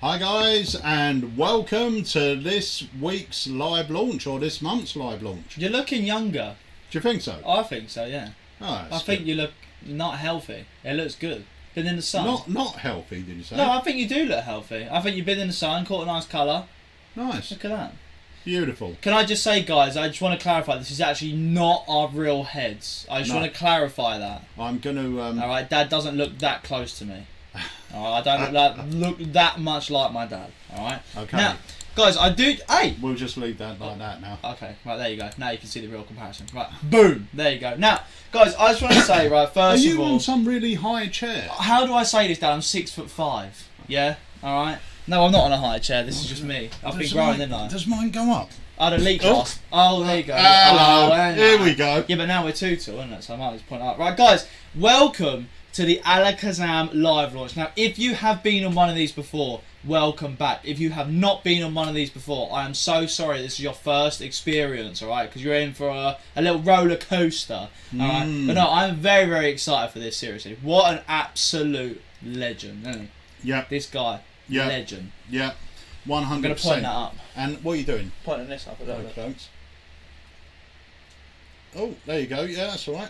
Hi guys, and welcome to this week's live launch, or this month's live launch. You're looking younger. Do you think so? I think so, yeah. Oh, I think you look not healthy. It looks good. Been in the sun. Not healthy, did you say? No, I think you do look healthy. I think you've been in the sun, caught a nice colour. Nice. Look at that. Beautiful. Can I just say, guys, I just want to clarify, this is actually not our real heads. I just want to clarify that. I'm going to... Alright, Dad doesn't look that close to me. Alright, I don't look that much like my dad. Alright? Okay. Now, guys, I do... Hey! We'll just leave that like that now. Okay, right, there you go. Now you can see the real comparison. Right, boom! There you go. Now, guys, I just want to say, right, first of all... Are you on some really high chair? How do I say this, Dad? I'm 6'5". Yeah? Alright? No, I'm not on a high chair. This is just me. I've been growing, didn't I? Does mine go up? I had a leak last. Oh, there you go. Hello. Here we go. Yeah, but now we're too tall, isn't it? So I might just point it up. Right, guys, welcome to the Alakazam live launch. Now, if you have been on one of these before, welcome back. If you have not been on one of these before, I am so sorry this is your first experience, alright? Because you're in for a little roller coaster, alright? But no, I'm very, very excited for this, seriously. What an absolute legend, isn't he? Yeah. This guy, legend. Yeah, 100%. I'm going to point that up. And what are you doing? Pointing this up. Thanks. Oh, there you go. Yeah, that's alright.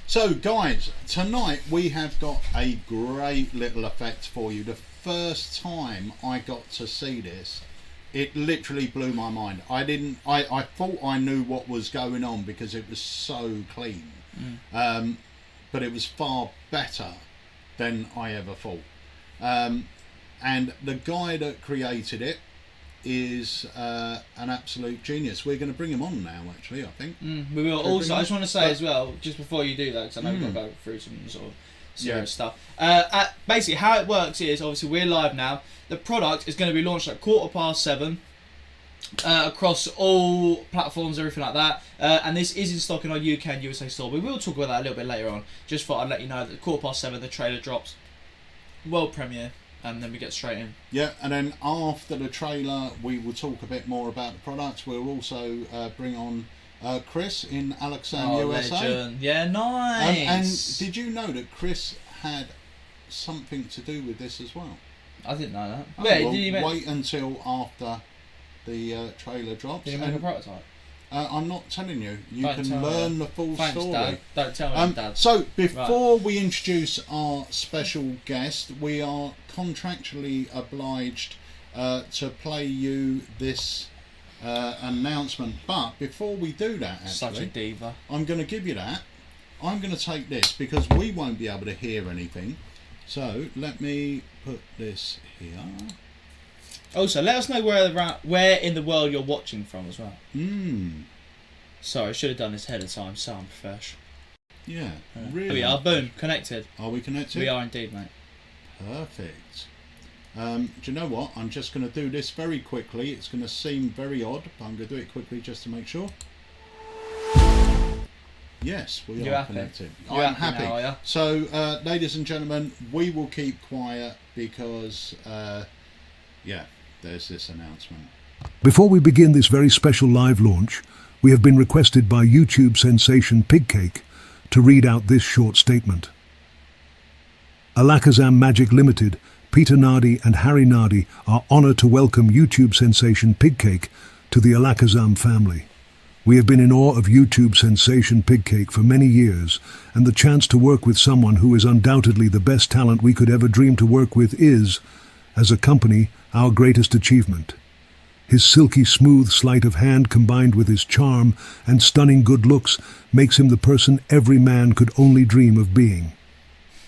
So guys, tonight we have got a great little effect for you. The first time I got to see this, it literally blew my mind. I thought I knew what was going on because it was so clean. But it was far better than I ever thought. And the guy that created it is an absolute genius. We're going to bring him on now, actually, I think. We will. Also, I just want to say as well, just before you do that, because I know we've got to go through some sort of serious stuff. Basically, how it works is, obviously, we're live now. The product is going to be launched at 7:15 across all platforms, everything like that. And this is in stock in our UK and USA store. We will talk about that a little bit later on. Just thought I'd let you know that 7:15, the trailer drops. World premiere. And then we get straight in. Yeah, and then after the trailer, we will talk a bit more about the product. We'll also bring on Chris in Alakazam USA. Legend. Yeah, nice. And did you know that Chris had something to do with this as well? I didn't know that. Oh, yeah, well, wait until after the trailer drops. Did you make a prototype? I'm not telling you. You can learn the full story. Dad. Don't tell me, Dad. So, before we introduce our special guest, we are contractually obliged to play you this announcement. But before we do that, actually, such a diva. I'm going to give you that. I'm going to take this because we won't be able to hear anything. So, let me put this here. Also, let us know where in the world you're watching from as well. Sorry, I should have done this ahead of time, so I'm fresh. Yeah, really. Here we are, boom, connected. Are we connected? We are indeed, mate. Perfect. Do you know what? I'm just going to do this very quickly. It's going to seem very odd, but I'm going to do it quickly just to make sure. Yes, we are connected. I'm happy. Now, are you? So, ladies and gentlemen, we will keep quiet because, yeah, there's this announcement. Before we begin this very special live launch, we have been requested by YouTube sensation Pigcake to read out this short statement. Alakazam Magic Limited, Peter Nardi and Harry Nardi are honoured to welcome YouTube sensation Pigcake to the Alakazam family. We have been in awe of YouTube sensation Pigcake for many years, and the chance to work with someone who is undoubtedly the best talent we could ever dream to work with is, as a company, our greatest achievement. His silky smooth sleight of hand combined with his charm and stunning good looks makes him the person every man could only dream of being.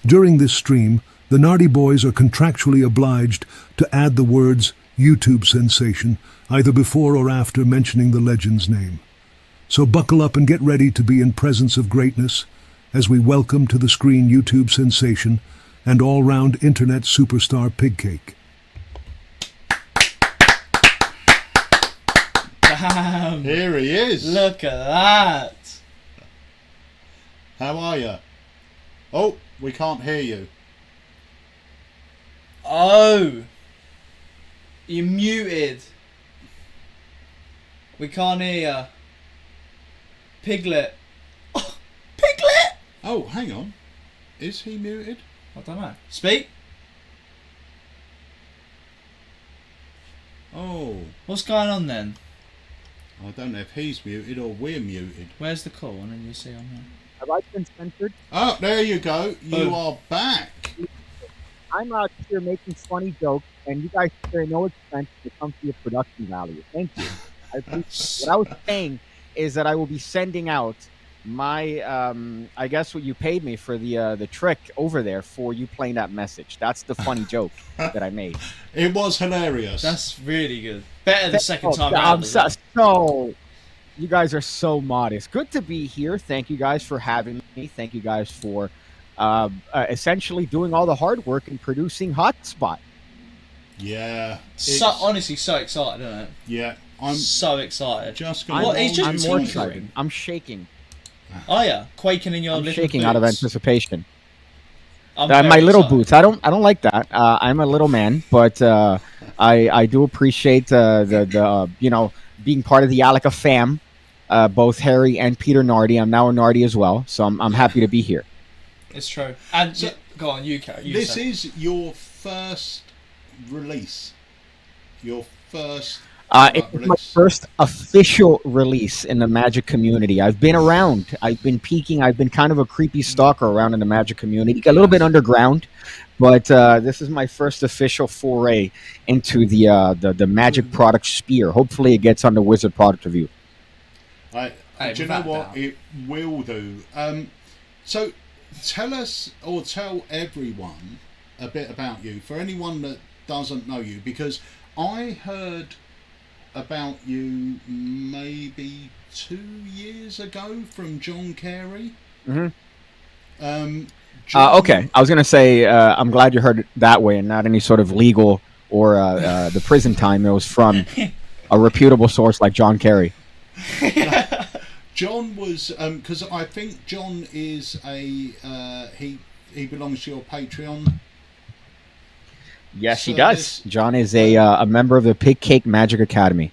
During this stream, the Nardi boys are contractually obliged to add the words YouTube sensation either before or after mentioning the legend's name. So buckle up and get ready to be in presence of greatness as we welcome to the screen YouTube sensation and all-round internet superstar Pigcake. Damn. Here he is. Look at that. How are you? Oh, we can't hear you. Oh. You're muted. We can't hear you. Piglet. Oh, Piglet! Oh, hang on. Is he muted? I don't know. Speak. Oh, What's going on then? I don't know if he's muted or we're muted. Where's the call? And then you see on there. Have I been censored? Oh, there you go. You Boom. are back. I'm out here making funny jokes, and you guys spare no expense to come to your production value. Thank you. I appreciate it. What I was saying is that I will be sending out my, I guess what you paid me for the trick over there for you playing that message. That's the funny joke that I made. It was hilarious. That's really good. Better the second time I'm round. so you guys are so modest. Good to be here. Thank you guys for having me. Thank you guys for essentially doing all the hard work and producing Hotspot. Yeah. So honestly, so excited, isn't it? Yeah. I'm So excited. just going What, he's just I'm more teasing. excited. I'm shaking. Oh yeah, quaking in your I'm little shaking boots. out of anticipation. I'm My very little excited. boots. I don't like that. I'm a little man, but I do appreciate the being part of the Alaka fam. Both Harry and Peter Nardi. I'm now a Nardi as well, so I'm happy to be here. It's true. And So- go on, you carry. You This say. is your first release. Your first It's my first official release in the Magic community. I've been around. I've been peeking. I've been kind of a creepy stalker around in the Magic community, a little bit underground, but this is my first official foray into the Magic product sphere. Hopefully, it gets on the Wizard product review. Hey, do you know what? It will do. So tell us or tell everyone a bit about you. For anyone that doesn't know you, because I heard about you maybe 2 years ago from John Carey. Mhm. John- Okay, I was gonna say I'm glad you heard it that way and not any sort of legal or the prison time. It was from a reputable source like John Kerry. John was because I think John is a he belongs to your Patreon. Yes, he Service. does. John is a member of the Pigcake Magic Academy.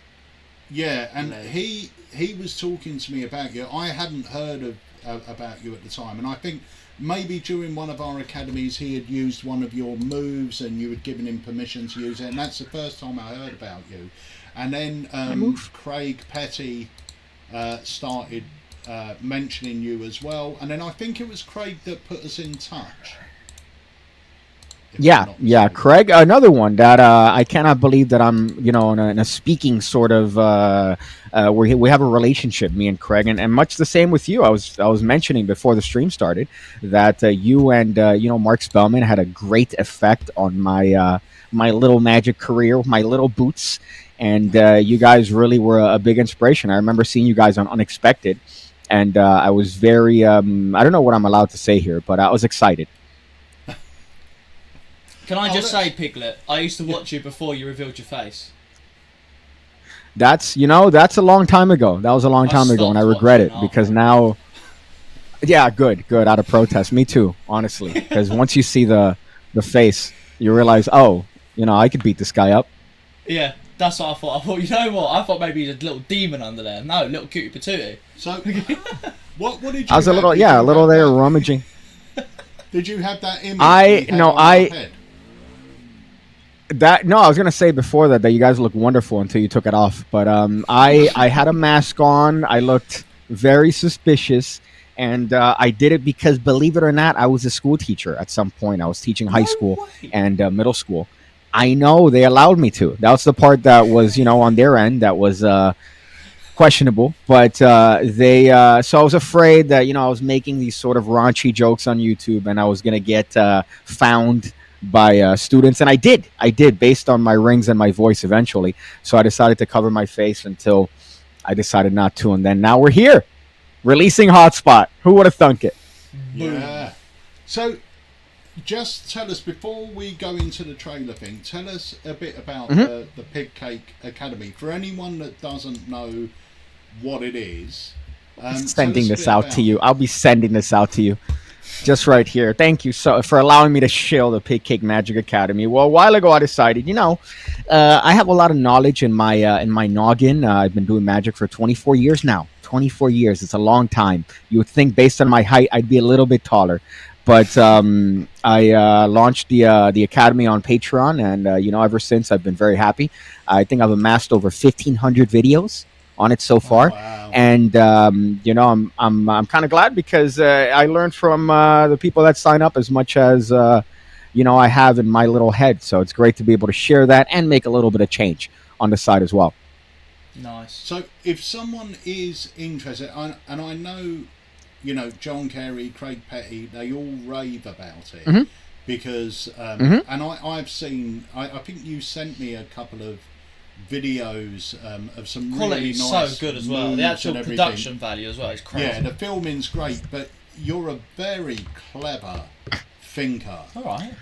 Yeah, and Nice. he was talking to me about you. I hadn't heard of about you at the time, and I think maybe during one of our academies he had used one of your moves, and you had given him permission to use it, and that's the first time I heard about you. And then Craig Petty started mentioning you as well, and then I think it was Craig that put us in touch. if I'm Yeah, not yeah, mistaken. Craig. Another one that I cannot believe that I'm, in a speaking sort of where we have a relationship, me and Craig, and much the same with you. I was mentioning before the stream started that you and Mark Spellman had a great effect on my my little Magic career, my little boots, and you guys really were a big inspiration. I remember seeing you guys on Unexpected, and I was very I don't know what I'm allowed to say here, but I was excited. Can I Oh, just that's- say, Piglet? I used to watch you before you revealed your face. That's a long time ago. That was a long I time ago, and I stopped regret it watching because after. now, yeah, good, out of protest. Me too, honestly, because once you see the face, you realize, oh, I could beat this guy up. Yeah, that's what I thought. I thought, you know what? I thought maybe he's a little demon under there. No, little cutie patootie. So, what did you? I was a have? little, Did yeah, you a little have there that- rummaging. Did you have that image? I- we had no, on our I- head? I was gonna say before that you guys look wonderful until you took it off. But I had a mask on. I looked very suspicious, and I did it because, believe it or not, I was a school teacher at some point. I was teaching high No school way. and middle school. I know they allowed me to. That was the part that was, on their end that was questionable. But they, so I was afraid that I was making these sort of raunchy jokes on YouTube, and I was gonna get found by students, and I did based on my rings and my voice eventually. So I decided to cover my face until I decided not to, and then now we're here, releasing Hotspot. Who would have thunk it? Yeah. So, just tell us before we go into the trailer thing. Tell us a bit about the Pigcake Academy for anyone that doesn't know what it is. Tell Sending us a this bit out about to it. you. I'll be sending this out to you. Just right here. Thank you for allowing me to shill the Pigcake Magic Academy. Well, a while ago I decided, I have a lot of knowledge in my noggin. I've been doing magic for 24 years now. 24 years. It's a long time. You would think based on my height I'd be a little bit taller. But I launched the academy on Patreon, and you know, ever since I've been very happy. I think I've amassed over 1,500 videos on it so far, wow. and you know, I'm kind of glad because I learned from the people that sign up as much as you know I have in my little head. So it's great to be able to share that and make a little bit of change on the side as well. Nice. So if someone is interested, and I know, you know, John Carey, Craig Petty, they all rave about it, Mhm. because Mhm. and I've seen, I think you sent me a couple of videos of some really Quality's nice so good as well. moves The actual and everything. production value as well is crazy. Yeah, the filming's great, but you're a very clever thinker. All right.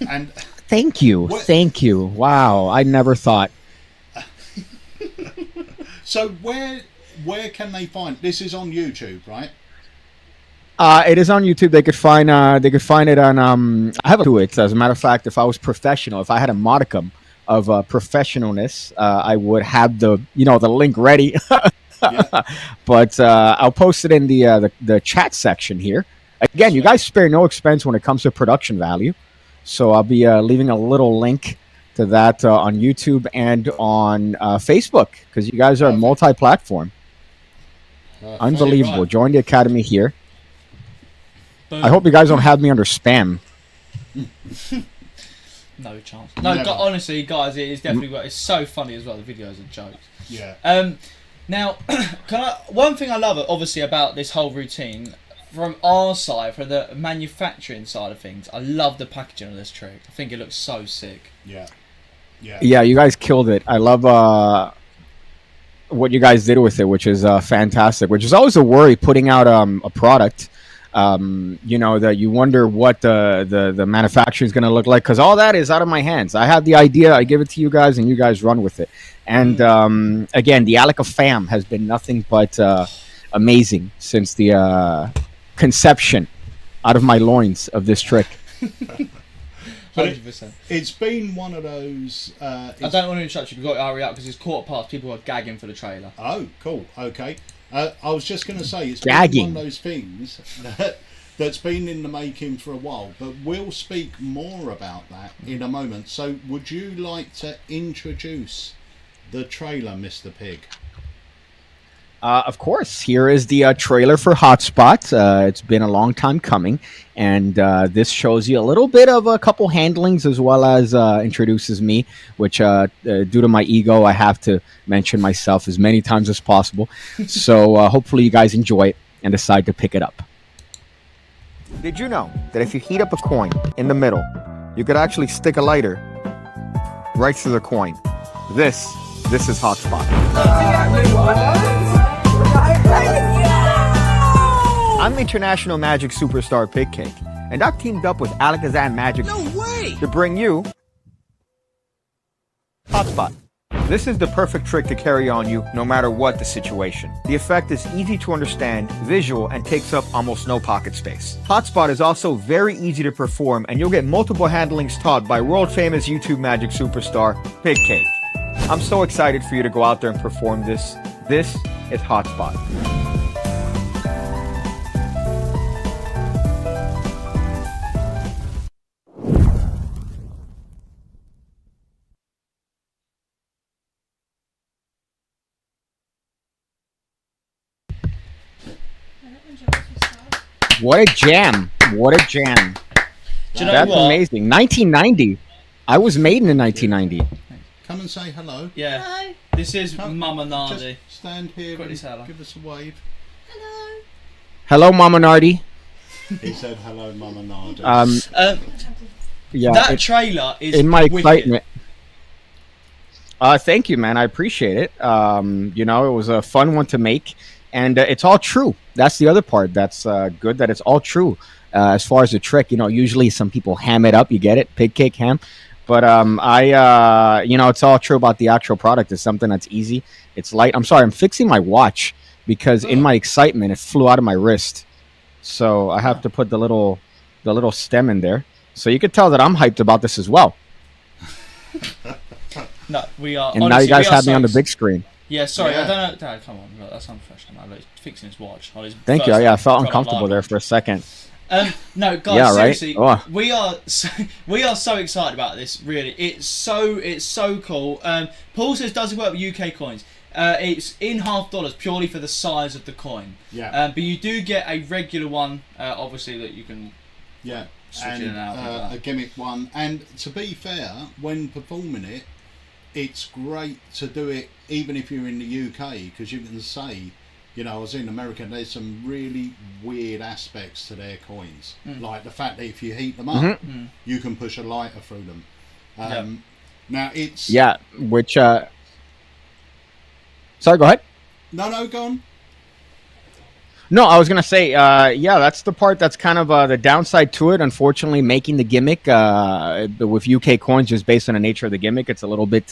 And Thank you, What- thank you. Wow, I never thought. so where can they find this? Is on YouTube, right? It is on YouTube. They could find it on. I have to it. As a matter of fact, if I was professional, if I had a modicum of professionalness, I would have the link ready. Yeah. But I'll post it in the chat section here. Again, you guys spare no expense when it comes to production value. So I'll be leaving a little link to that on YouTube and on Facebook, because you guys are multi-platform. Unbelievable. Right. Join the academy here. Boom. I hope you guys don't have me under spam. No chance. No, Never. honestly, guys, it is definitely. It's so funny as well. The videos are jokes. Yeah. Now, one thing I love, obviously, about this whole routine, from our side, from the manufacturing side of things, I love the packaging of this trick. I think it looks so sick. Yeah. Yeah. Yeah, you guys killed it. I love what you guys did with it, which is fantastic. Which is always a worry putting out a product. You know, that you wonder what the manufacturing is going to look like, because all that is out of my hands. I have the idea, I give it to you guys, and you guys run with it. And again, the Alakazam has been nothing but amazing since the conception out of my loins of this trick. 100%. It's been one of those. I don't want to interrupt you. We've got to hurry up because it's 1:15. People are gagging for the trailer. Oh, cool. Okay. I was just going to say, it's Gagging. been one of those things that's been in the making for a while, but we'll speak more about that in a moment. So would you like to introduce the trailer, Mr. Pig? Of course, here is the trailer for Hotspot. It's been a long time coming, and this shows you a little bit of a couple handlings, as well as introduces me, which due to my ego, I have to mention myself as many times as possible. So hopefully you guys enjoy it and decide to pick it up. Did you know that if you heat up a coin in the middle, you could actually stick a lighter right through the coin? This is Hotspot. I'm international magic superstar Pigcake, and I've teamed up with Alakazam Magic to bring you Hotspot. This is the perfect trick to carry on you no matter what the situation. The effect is easy to understand, visual, and takes up almost no pocket space. Hotspot is also very easy to perform, and you'll get multiple handlings taught by world famous YouTube magic superstar Pigcake. I'm so excited for you to go out there and perform this. This is Hotspot. What a jam. What a jam. Do you know That's what? amazing. 1990. I was made in 1990. Come and say hello. Yeah. Hello. This is Come, Mama Nardi. Just stand here Quickly and say hello. give us a wave. Hello. Hello, Mama Nardi. He said hello, Mama Nardi. Yeah. That trailer is in my wicked. excitement. Thank you, man. I appreciate it. You know, it was a fun one to make, and it's all true. That's the other part. That's good that it's all true. As far as the trick, you know, usually some people ham it up. You get it, Pigcake ham. But you know, it's all true about the actual product. It's something that's easy. It's light. I'm sorry, I'm fixing my watch because in my excitement, it flew out of my wrist. So I have to put the little stem in there. So you could tell that I'm hyped about this as well. No, we are. And honestly, now you guys we are have me so on the big screen. Yeah, sorry, Yeah. I don't know. Dad, come on, that's unprofessional. He's fixing his watch. Thank you. First Yeah, I felt product uncomfortable line. there for a second. No, guys, Yeah, right? seriously, Oh. we are so excited about this. Really, it's so cool. Paul says, does it work with UK coins? It's in $half purely for the size of the coin. Yeah. But you do get a regular one, obviously, that you can switch and in and out. a gimmick one. And to be fair, when performing it, it's great to do it even if you're in the UK, because you can say, you know, I was in America, there's some really weird aspects to their coins. Like the fact that if you heat them up, you can push a lighter through them. Now it's... Yeah, which... Sorry, go ahead. No, go on. No, I was going to say, yeah, that's the part that's kind of the downside to it. Unfortunately, making the gimmick with UK coins, just based on the nature of the gimmick, it's a little bit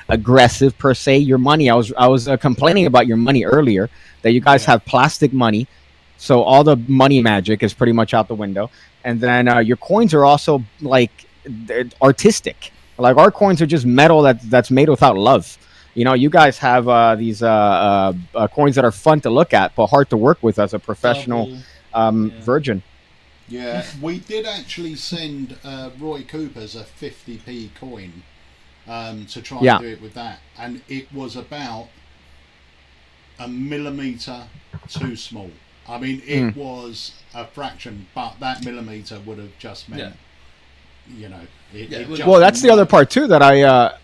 aggressive per se. Your money, I was complaining about your money earlier, that you guys have plastic money. So all the money magic is pretty much out the window. And then your coins are also like artistic. Like our coins are just metal that's made without love. You know, you guys have these coins that are fun to look at, but hard to work with as a professional virgin. Yeah, we did actually send Roy Cooper's a 50p coin to try and do it with that. And it was about a millimetre too small. I mean, it was a fraction, but that millimetre would have just meant, you know... Well, that's the other part, too, that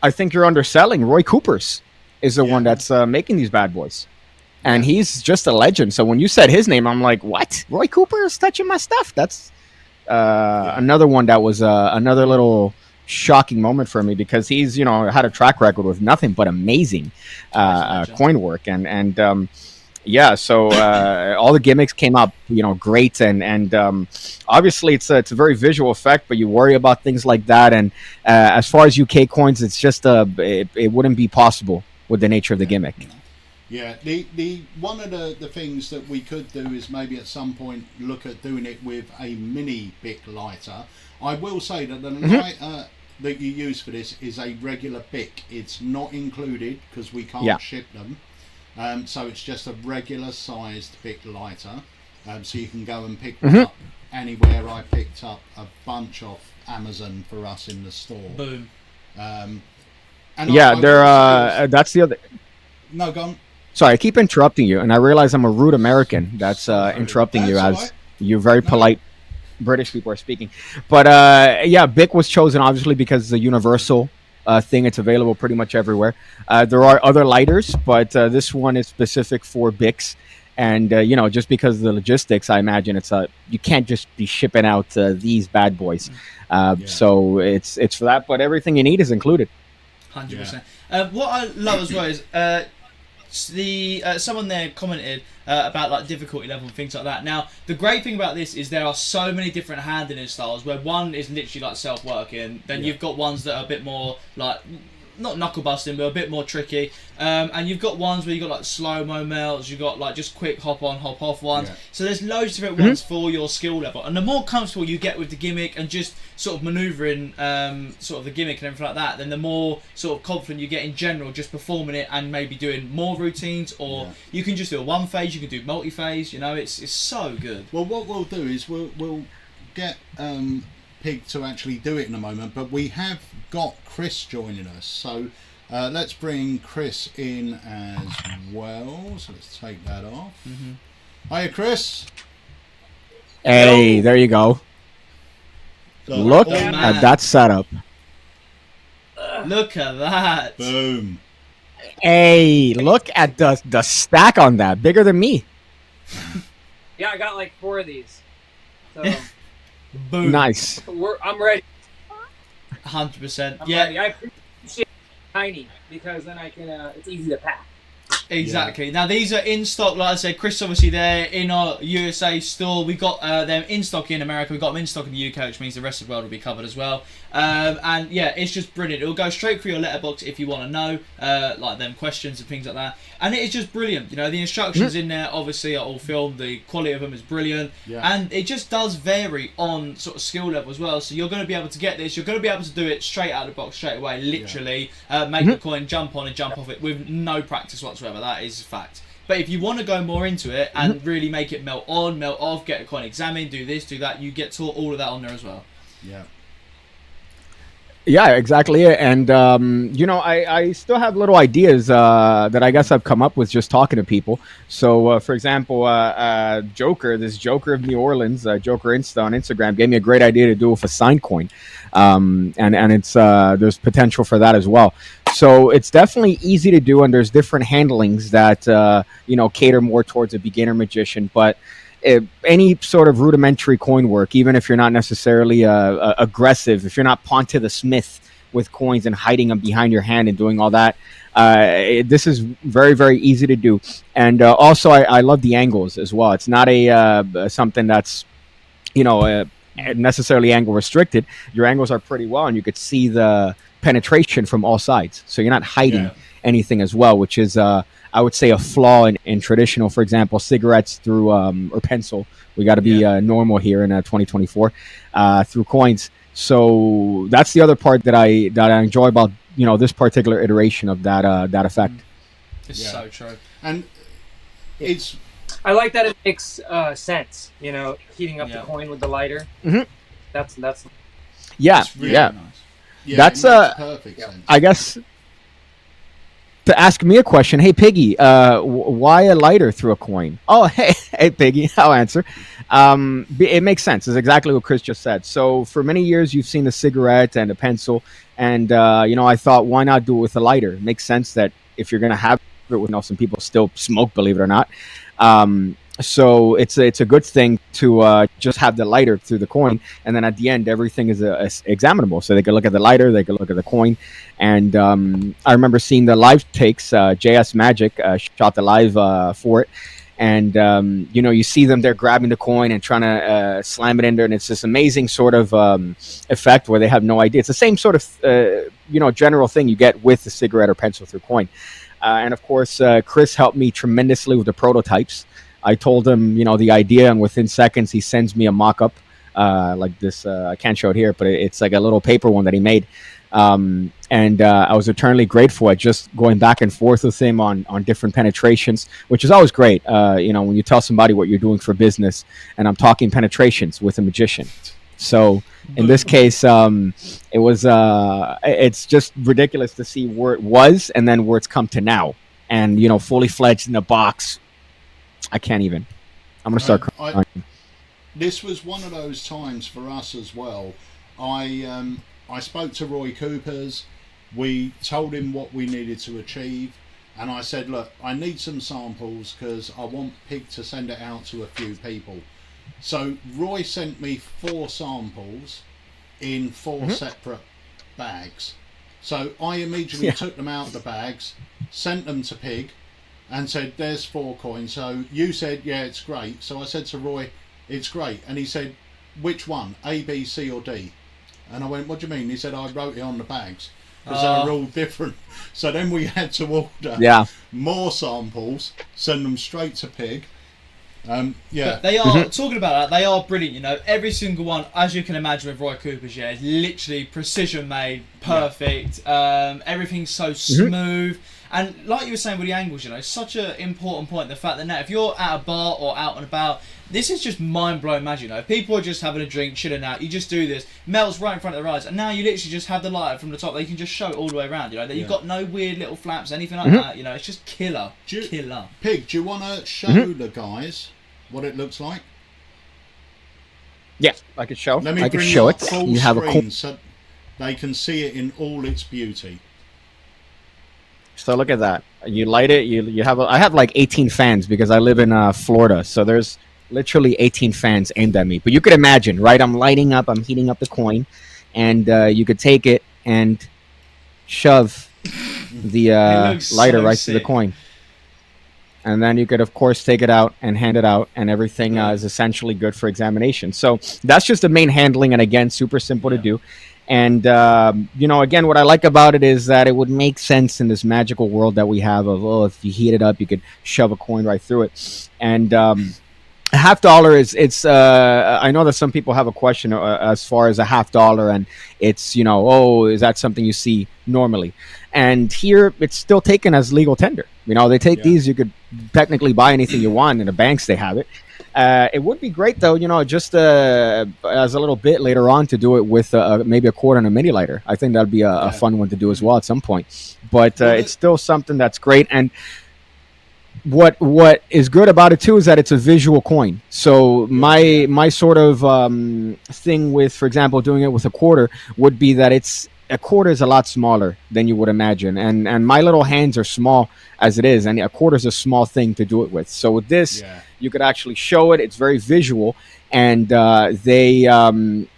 I think you're underselling. Roy Cooper's is the one that's making these bad boys. And he's just a legend. So when you said his name, I'm like, what? Roy Cooper is touching my stuff? That's another one that was another little shocking moment for me, because he's, you know, had a track record with nothing but amazing coin work. And yeah, so all the gimmicks came up, you know, great, and obviously it's a very visual effect, but you worry about things like that. And as far as UK coins, it's just it wouldn't be possible with the nature of the gimmick. Yeah, the one of the things that we could do is maybe at some point look at doing it with a mini Bic lighter. I will say that the lighter that you use for this is a regular Bic. It's not included because we can't ship them. So it's just a regular sized Bic lighter, so you can go and pick one up anywhere. I picked up a bunch off Amazon for us in the store. Boom. And that's the other. No, go on. Sorry, I keep interrupting you, and I realize I'm a rude American that's interrupting you as you're very polite British people are speaking. But yeah, Bic was chosen obviously because it's a universal thing. It's available pretty much everywhere. There are other lighters, but this one is specific for Bics. And you know, just because of the logistics, I imagine it's you can't just be shipping out these bad boys. So it's for that. But everything you need is included. 100%. What I love as well is someone there commented about like difficulty level and things like that. Now, the great thing about this is there are so many different handling styles, where one is literally like self-working, then you've got ones that are a bit more like, not knuckle busting, but a bit more tricky, and you've got ones where you've got like slow-mo melts, you've got like just quick hop on hop off ones. So there's loads of different ones for your skill level, and the more comfortable you get with the gimmick and just sort of maneuvering sort of the gimmick and everything like that, then the more sort of confident you get in general just performing it and maybe doing more routines, or you can just do a one phase, you can do multi-phase, you know, it's so good. Well, what we'll do is we'll get Pig to actually do it in a moment, but we have got Chris joining us, so let's bring Chris in as well. So let's take that off. Hiya, Chris. Hey, there you go. Look at that setup. Look at that. Boom. Hey, look at the stack on that. Bigger than me. Yeah, I got like 4 of these. So boom. Nice. I'm ready. 100%. I'm ready. I appreciate tiny, because then I can. It's easy to pack. Exactly. Now these are in stock, like I said. Chris, obviously, they're in our USA store. We got them in stock in America. We got them in stock in the UK, which means the rest of the world will be covered as well. And yeah, it's just brilliant. It'll go straight through your letterbox if you want to know, like them questions and things like that. And it is just brilliant. You know, the instructions in there obviously are all filmed. The quality of them is brilliant, and it just does vary on sort of skill level as well. So you're going to be able to get this. You're going to be able to do it straight out of the box straight away. Literally, make the coin jump on and jump off it with no practice whatsoever. That is a fact. But if you want to go more into it and really make it melt on, melt off, get a coin examined, do this, do that, you get taught all of that on there as well. Yeah. Yeah, exactly. And, I still have little ideas that I guess I've come up with just talking to people. So, for example, Joker of New Orleans, Joker Insta on Instagram, gave me a great idea to do with a signed coin. And it's there's potential for that as well. So it's definitely easy to do, and there's different handlings that, cater more towards a beginner magician. But any sort of rudimentary coin work, even if you're not necessarily aggressive, if you're not Ponte the Smith with coins and hiding them behind your hand and doing all that, this is very, very easy to do. And also, I love the angles as well. It's not something that's, necessarily angle restricted. Your angles are pretty well, and you could see the penetration from all sides. So you're not hiding anything as well, which is I would say a flaw in traditional, for example, cigarettes through or pencil. We got to be normal here in 2024 through coins. So that's the other part that I enjoy about this particular iteration of that effect. It's so true, and it's. I like that it makes sense. Heating up the coin with the lighter. Mm-hmm. That's really nice. Yeah, that's perfect sense. I guess. To ask me a question, hey Piggy, why a lighter through a coin? Oh, hey Piggy, I'll answer. It makes sense. It's exactly what Chris just said. So for many years, you've seen the cigarette and a pencil, and I thought, why not do it with a lighter? It makes sense that if you're gonna have it with, some people still smoke, believe it or not. So it's a good thing to just have the lighter through the coin, and then at the end everything is examinable. So they can look at the lighter, they can look at the coin, and I remember seeing the live takes. JS Magic shot the live for it, and you see them there grabbing the coin and trying to slam it in there, and it's this amazing sort of effect where they have no idea. It's the same sort of general thing you get with the cigarette or pencil through coin, and of course Chris helped me tremendously with the prototypes. I told him, the idea, and within seconds he sends me a mock-up like this. I can't show it here, but it's like a little paper one that he made. And I was eternally grateful at just going back and forth with him on different penetrations, which is always great. When you tell somebody what you're doing for business, and I'm talking penetrations with a magician. So in this case, it was it's just ridiculous to see where it was and then where it's come to now, and fully fledged in a box. I can't even. I'm gonna start crying. This was one of those times for us as well. I spoke to Roy Coopers. We told him what we needed to achieve, and I said, look, I need some samples because I want Pig to send it out to a few people. So Roy sent me 4 samples in 4 separate bags. So I immediately took them out of the bags, sent them to Pig, and said, there's 4 coins. So you said, yeah, it's great. So I said to Roy, it's great. And he said, which one? A, B, C or D? And I went, what do you mean? He said, I wrote it on the bags because they were all different. So then we had to order more samples, send them straight to Pig. But they are talking about that. They are brilliant. Every single one, as you can imagine, with Roy Cooper's, is literally precision made, perfect. Everything's so smooth. And like you were saying with the angles, such an important point. The fact that now, if you're at a bar or out and about, this is just mind-blowing magic. If people are just having a drink, chilling out, you just do this, melts right in front of their eyes, and now you literally just have the light from the top. They can just show it all the way around. That you've got no weird little flaps, anything like that. It's just killer. Killer. Pig, do you want to show the guys what it looks like? Yeah, I could show. I could show it. Full you have screen so they can see it in all its beauty. So look at that. You light it. You have. I have like 18 fans because I live in Florida. So there's literally 18 fans aimed at me. But you could imagine, right? I'm lighting up. I'm heating up the coin, and you could take it and shove the lighter right through the coin. And then you could, of course, take it out and hand it out, and everything is essentially good for examination. So that's just the main handling, and again, super simple to do. And, again, what I like about it is that it would make sense in this magical world that we have of, if you heat it up, you could shove a coin right through it. And A $50 is it's I know that some people have a question as far as a $50, and it's, oh, is that something you see normally? And here it's still taken as legal tender. They take these, you could technically buy anything you want in the banks, they have it. It would be great though, just as a little bit later on to do it with maybe a quarter and a mini lighter. I think that'd be a fun one to do as well at some point. But it's still something that's great. And what is good about it too is that it's a visual coin. So my sort of thing with, for example, doing it with a quarter would be that a quarter is a lot smaller than you would imagine, and my little hands are small as it is, and a quarter is a small thing to do it with. So with this, you could actually show it. It's very visual, and they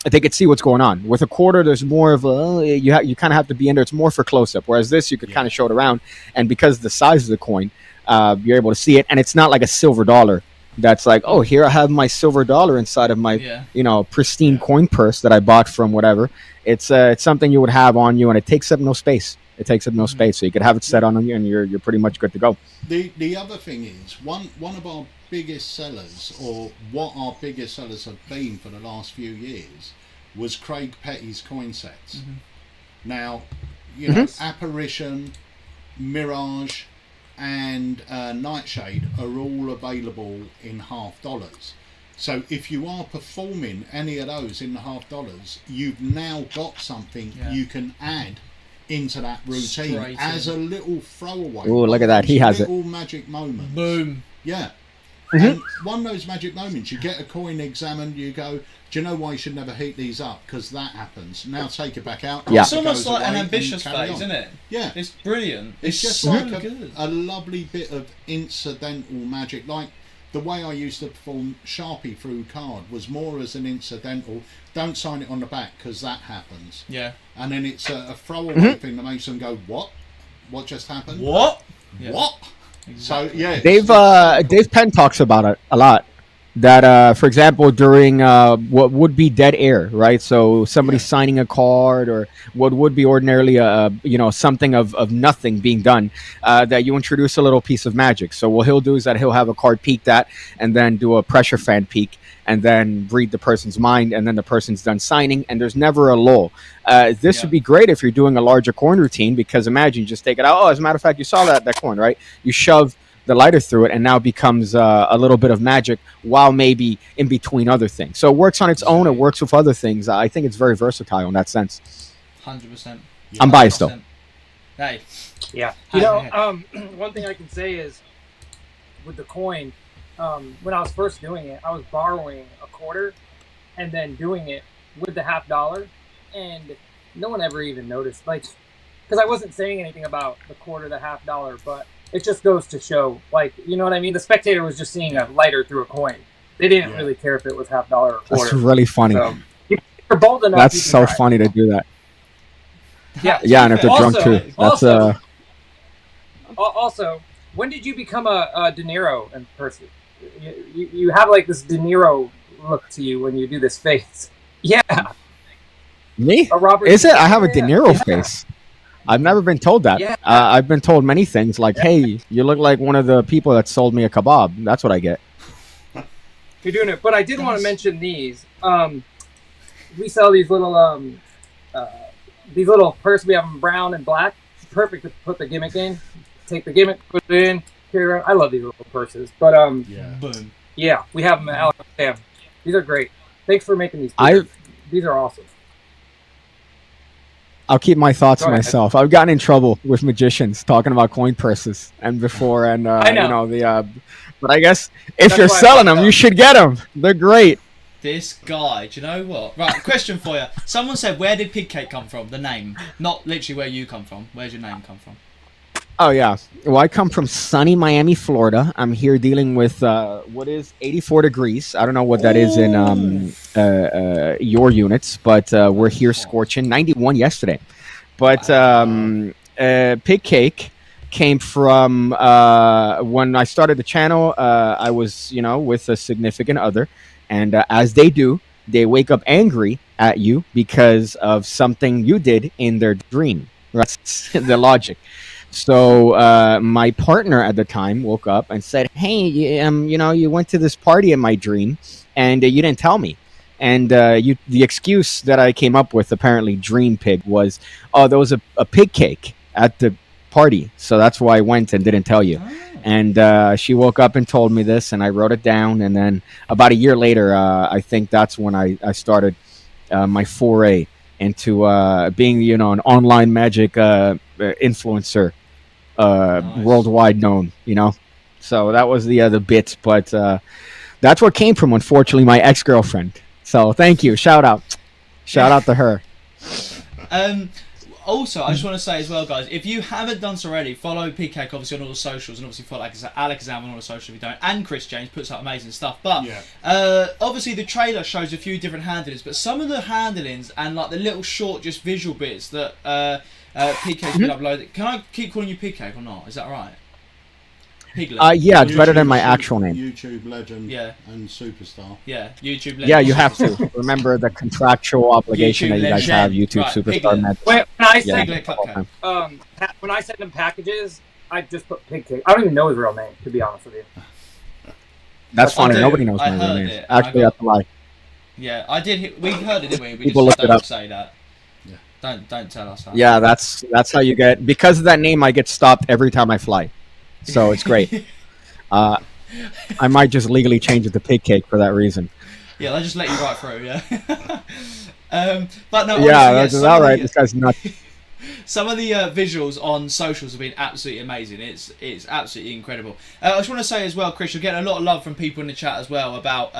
could see what's going on. With a quarter, there's more of you kind of have to be in there. It's more for close up. Whereas this, you could kind of show it around, and because of the size of the coin, you're able to see it, and it's not like a silver dollar. That's like, oh, here I have my silver dollar inside of my, pristine coin purse that I bought from whatever. It's something you would have on you, and it takes up no space. So you could have it set on you, and you're pretty much good to go. The other thing is one of our biggest sellers, or what our biggest sellers have been for the last few years, was Craig Petty's coin sets. Mm-hmm. Now, Apparition, Mirage, and Nightshade are all available in $50. So if you are performing any of those in the $50, you've now got something you can add into that routine as a little throwaway. Oh, look at that! He has little magic moments. Boom. Yeah. And one of those magic moments, you get a coin examined, you go, do you know why you should never heat these up? Because that happens. Now take it back out. It's almost like an ambitious phase, isn't it? Yeah. It's brilliant. It's just so like good. a lovely bit of incidental magic. Like the way I used to perform Sharpie through card was more as an incidental. Don't sign it on the back because that happens. Yeah. And then it's a throwaway thing that makes them go, what? What just happened? What? Yeah. What? Exactly. So Dave Penn talks about it a lot. That, for example, during what would be dead air, right? So somebody signing a card, or what would be ordinarily something of nothing being done, that you introduce a little piece of magic. So what he'll do is that he'll have a card peek that, and then do a pressure fan peek, and then read the person's mind, and then the person's done signing, and there's never a lull. This would be great if you're doing a larger coin routine, because imagine you just take it out. Oh, as a matter of fact, you saw that coin, right? You shove the lighter through it, and now becomes a little bit of magic while maybe in between other things. So it works on its own. It works with other things. I think it's very versatile in that sense. 100%. I'm biased though. Hey. Yeah. One thing I can say is with the coin, when I was first doing it, I was borrowing a quarter and then doing it with the $50, and no one ever even noticed. Like, because I wasn't saying anything about the quarter, the $50, but it just goes to show, like, you know what I mean? The spectator was just seeing a lighter through a coin. They didn't really care if it was $50 or a quarter. That's really funny. So, if you're bold enough, that's so funny to do that. Yeah, and if they're drunk too. That's Also, when did you become a De Niro in person? You have like this De Niro look to you when you do this face. Yeah. Me? Is it? I have a De Niro face. I've never been told that. Yeah. I've been told many things like, hey, you look like one of the people that sold me a kebab. That's what I get. You're doing it. But I did want to mention these. We sell these little purses. We have them brown and black. It's perfect to put the gimmick in. Take the gimmick, put it in, carry it around. I love these little purses. But boom. Yeah, we have them at Alakazam. These are great. Thanks for making these. These are awesome. I'll keep my thoughts to myself. I've gotten in trouble with magicians talking about coin purses and before, and I know. But I guess if you're selling them, you should get them. They're great. This guy, do you know what? Right, question for you. Someone said, where did Pigcake come from? The name, not literally where you come from. Where's your name come from? Oh yeah. Well, I come from sunny Miami, Florida. I'm here dealing with what is 84 degrees. I don't know what that is in your units, but we're here scorching 91 yesterday. But Pigcake came from when I started the channel. I was, with a significant other, and as they do, they wake up angry at you because of something you did in their dream. That's the logic. So my partner at the time woke up and said, "Hey, you went to this party in my dream, and you didn't tell me." And the excuse that I came up with, apparently Dream Pig, was, "Oh, there was a pig cake at the party, so that's why I went and didn't tell you." Oh. And she woke up and told me this, and I wrote it down. And then about a year later, I think that's when I started my foray into being, an online magic influencer, Nice. worldwide known. So that was the bit, but that's what came from, unfortunately, my ex-girlfriend. So thank you, shout out to her. Also, I just want to say as well, guys, if you haven't done so already, follow Pigcake obviously on all the socials, and obviously follow Alakazam on all the socials if you don't, and Chris James puts out amazing stuff. But obviously the trailer shows a few different handlings, but some of the handlings and like the little short, just visual bits that Pigcake's been uploaded. Can I keep calling you Pigcake or not? Is that right? Piglet. Yeah, it's better than my actual name. YouTube legend and superstar. Yeah, YouTube legend. Yeah, you have to remember the contractual obligation that you guys have. YouTube superstar. When I send them packages, I just put Pigcake. I don't even know his real name, to be honest with you. That's funny. Nobody knows my real name. Actually, that's a lie. Yeah, I did. We heard it, didn't we? We People just looked it don't up. say that. Yeah. Don't tell us that. Yeah, that's how you get. Because of that name, I get stopped every time I fly. So it's great. I might just legally change it to Pigcake for that reason. Yeah, they'll just let you right through. Yeah. But no. Yeah, that's all right. This guy's nuts. Some of the visuals on socials have been absolutely amazing. It's absolutely incredible. I just want to say as well, Chris, you're getting a lot of love from people in the chat as well about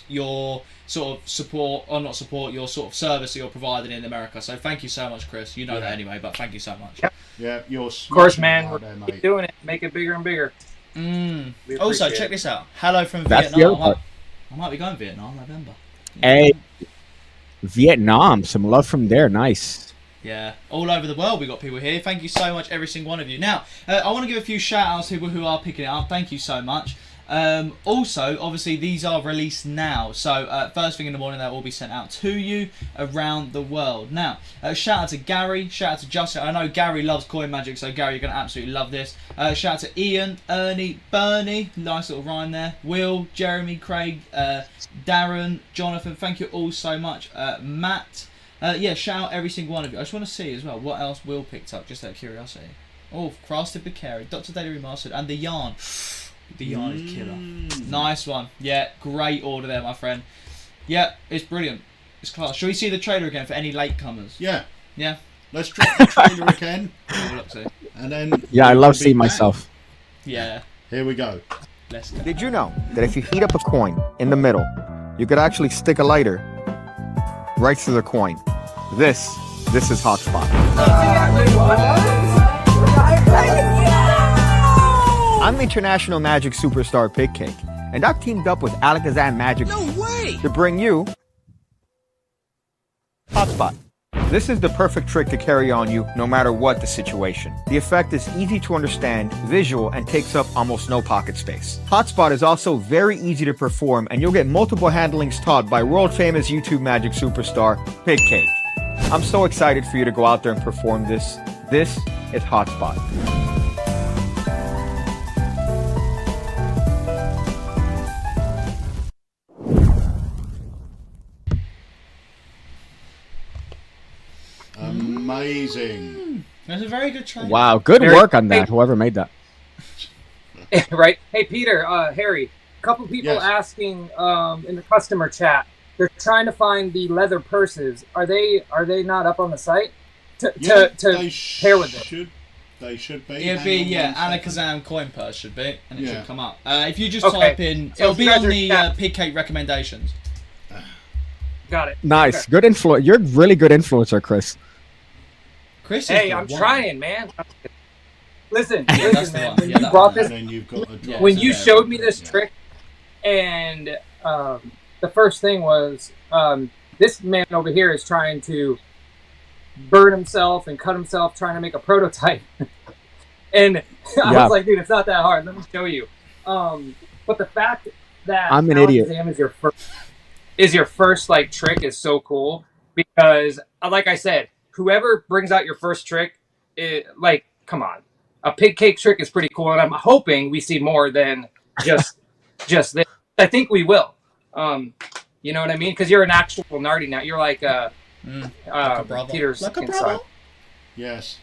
your sort of support, or not support, your sort of service that you're providing in America. So thank you so much, Chris. You know that anyway, but thank you so much. Yeah, you're of course, man. We're keep doing it. Make it bigger and bigger. Also, check this out. Hello from That's Vietnam. I might be going to Vietnam November. Hey, Vietnam. Some love from there. Nice. Yeah, all over the world we got people here. Thank you so much, every single one of you. Now, I want to give a few shout outs to people who are picking it up. Thank you so much. Also, obviously, these are released now. So, first thing in the morning, they'll all be sent out to you around the world. Now, shout out to Gary, shout out to Justin. I know Gary loves coin magic, so Gary, you're going to absolutely love this. Shout out to Ian, Ernie, Bernie, nice little rhyme there. Will, Jeremy, Craig, Darren, Jonathan, thank you all so much. Matt. Yeah, shout out every single one of you. I just want to see as well what else Will picked up, just out of curiosity. Oh, Crafted Bacari, Dr. Daily Remastered, and the yarn. The yarn is killer. Nice one. Yeah, great order there, my friend. Yeah, it's brilliant. It's class. Shall we see the trailer again for any latecomers? Yeah. Yeah. Let's drop the trailer again. And then. Yeah, I love seeing myself. Yeah. Here we go. Let's go. Did you know that if you heat up a coin in the middle, you could actually stick a lighter right through the coin? This is Hotspot. I'm international magic superstar Pigcake, and I've teamed up with Alakazam Magic to bring you Hotspot. This is the perfect trick to carry on you no matter what the situation. The effect is easy to understand, visual, and takes up almost no pocket space. Hotspot is also very easy to perform, and you'll get multiple handlings taught by world-famous YouTube magic superstar Pigcake. I'm so excited for you to go out there and perform this. This is Hotspot. Amazing. That's a very good trailer. Wow, good work on that. Whoever made that. Right. Hey, Peter, Harry, a couple people asking in the customer chat. They're trying to find the leather purses. Are they not up on the site to pair with it? They should be. It'll be Alakazam coin purse should be, and it should come up. If you just type in, it'll be on the Pigcake recommendations. Got it. Nice, okay. Good influence. You're a really good influencer, Chris. Chris, hey, I'm trying, man. Listen, man. When you brought this, when you showed there. me this trick, and the first thing was this man over here is trying to burn himself and cut himself trying to make a prototype. And I was like, dude, it's not that hard. Let me show you. But the fact that I'm an idiot is your first like trick is so cool because, like I said, whoever brings out your first trick, come on. a pig cake trick is pretty cool, and I'm hoping we see more than just this. I think we will. You know what I mean? Because you're an actual Nardi now. You're like Peter's like a inside. brother. Yes.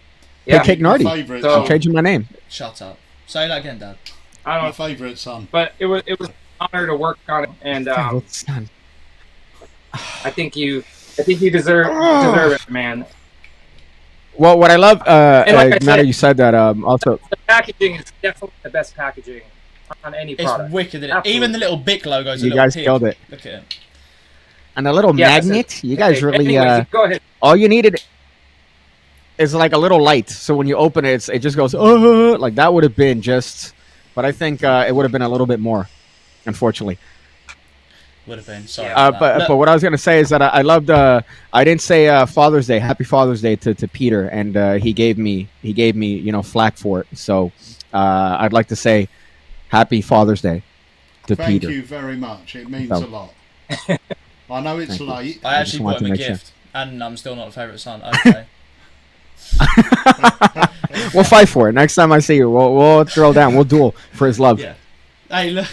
Yeah. Pig cake Nardi. Favourite So- I'm changing my name. Shut up. Say that again, Dad. I don't my know, favourite son. but it was an honor to work on it, and I think you deserve it, man. Well, what I love, like I now said- that you said that, also, The packaging is definitely the best packaging on any It's product. wicked. Isn't it? Absolutely. Even the little Bic logo's a you little guys pig. killed it. Look at it. And a little Yeah, that's magnet. You guys Okay, really, anyways, go ahead. all you needed is like a little light. So when you open it, it just goes, like that would have been just, but I think it would have been a little bit more, unfortunately. Would have been. Sorry. Yeah. about that. But what I was gonna say is that I loved. I didn't say Father's Day, Happy Father's Day to Peter, and he gave me flack for it. So I'd like to say Happy Father's Day to Thank Peter. you very much. It means So- a lot. I know it's Thank you. late. I I just actually wanted bought to him a make sure. gift, and I'm still not a favourite son. Okay. We'll fight for it next time I see you. We'll throw down. We'll duel for his love. Yeah. Hey, look.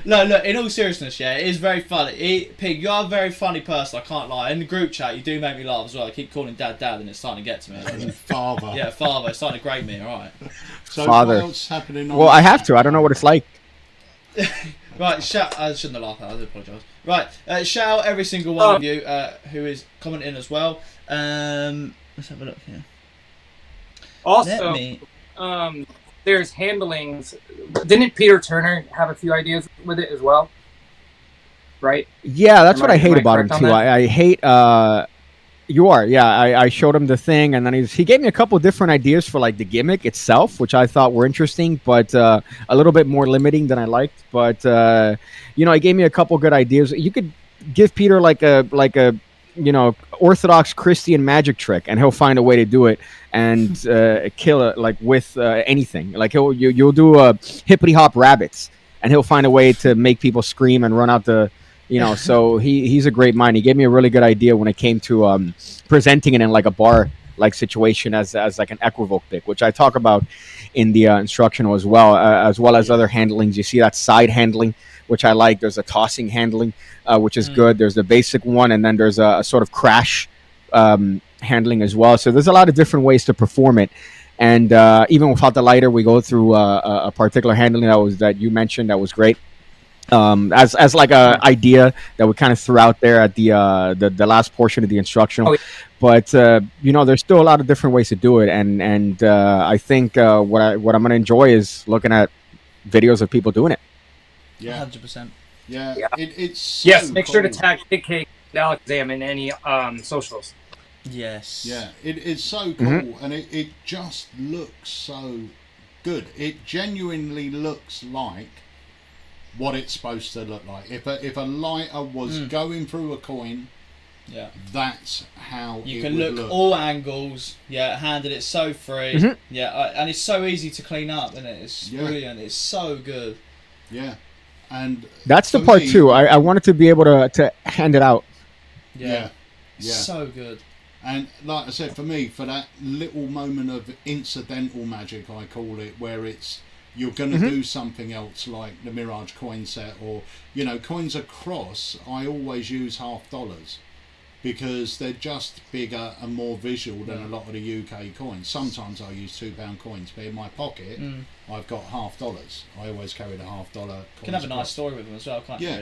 Look. In all seriousness, yeah, it is very funny. Pig, you are a very funny person. I can't lie. In the group chat, you do make me laugh as well. I keep calling Dad, and it's starting to get to me. Father. Yeah, father. It's starting to grate me. All right. So Father. what else happening on Well, the I have chat? to. I don't know what it's like. Right, I shouldn't have laughed at that, I do apologise. Right, shout out every single one of you who is commenting as well. Let's have a look here. Also, Let me... there's handlings. Didn't Peter Turner have a few ideas with it as well? Right? Yeah, that's Am what I- I hate am I about him correct too. on that? I hate. You are, yeah. I showed him the thing, and then he gave me a couple different ideas for like the gimmick itself, which I thought were interesting, but a little bit more limiting than I liked. But he gave me a couple good ideas. You could give Peter like a Orthodox Christian magic trick, and he'll find a way to do it and kill it like with anything. Like you'll do hippity hop rabbits, and he'll find a way to make people scream and run out the. So he's a great mind. He gave me a really good idea when it came to presenting it in like a bar like situation as like an equivoke pick, which I talk about in the instructional as well as other handlings. You see that side handling, which I like. There's a tossing handling, which is good. There's the basic one, and then there's a sort of crash handling as well. So there's a lot of different ways to perform it. And even without the lighter, we go through a particular handling that you mentioned that was great. As like a idea that we kind of threw out there at the last portion of the instructional, but there's still a lot of different ways to do it, and I think what I'm going to enjoy is looking at videos of people doing it. Yeah, 100%. yeah. Yeah. It's so Yes. Make sure to cool. tag Big Cake and Alakazam in any socials. Yes. Yeah, it's so cool, and it just looks so good. It genuinely looks like what it's supposed to look like. If a lighter was going through a coin, Yeah. that's how You it can would look all angles. Yeah, handed it so free. Yeah, and it's so easy to clean up, isn't it? It's brilliant. It's so good. Yeah, and That's the for part me- too. I wanted to be able to hand it out. Yeah, It's yeah. so good. And like I said, for me, for that little moment of incidental magic, I call it, where it's you're going to do something else like the Mirage coin set, or coins across. I always use $half because they're just bigger and more visual than a lot of the UK coins. Sometimes I use £2 coins, but in my pocket I've got $half. I always carry the $half. You can have a nice story with them as well, can't you? Yeah.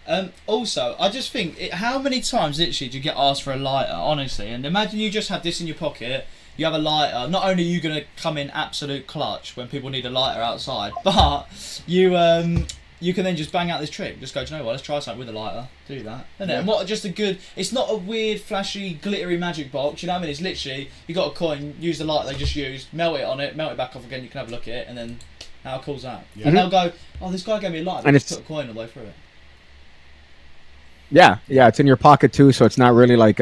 Really? Also, I just think, how many times literally do you get asked for a lighter, honestly? And imagine you just have this in your pocket, you have a lighter, not only are you going to come in absolute clutch when people need a lighter outside, but you can then just bang out this trick. Just go, do you know what, let's try something with a lighter. Do that. Isn't it? And what just a good, it's not a weird, flashy, glittery magic box, you know what I mean? It's literally, you got a coin, use the lighter they just used, melt it on it, melt it back off again, you can have a look at it, and then how cool is that? Yeah. And they'll go, oh, this guy gave me a lighter, And just it's- put a coin all the way through it. Yeah, it's in your pocket too, so it's not really like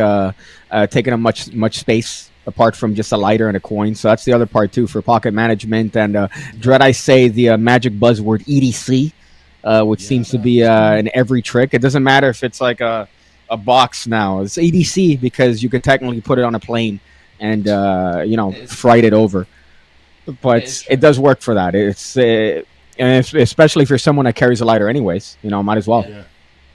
taking up much space apart from just a lighter and a coin. So that's the other part too for pocket management. And dread I say the magic buzzword EDC, which seems to be in every trick. It doesn't matter if it's like a box now. It's EDC because you could technically put it on a plane and freight it over. but it does work for that. It's especially if you're someone that carries a lighter, anyways. Might as well. Yeah.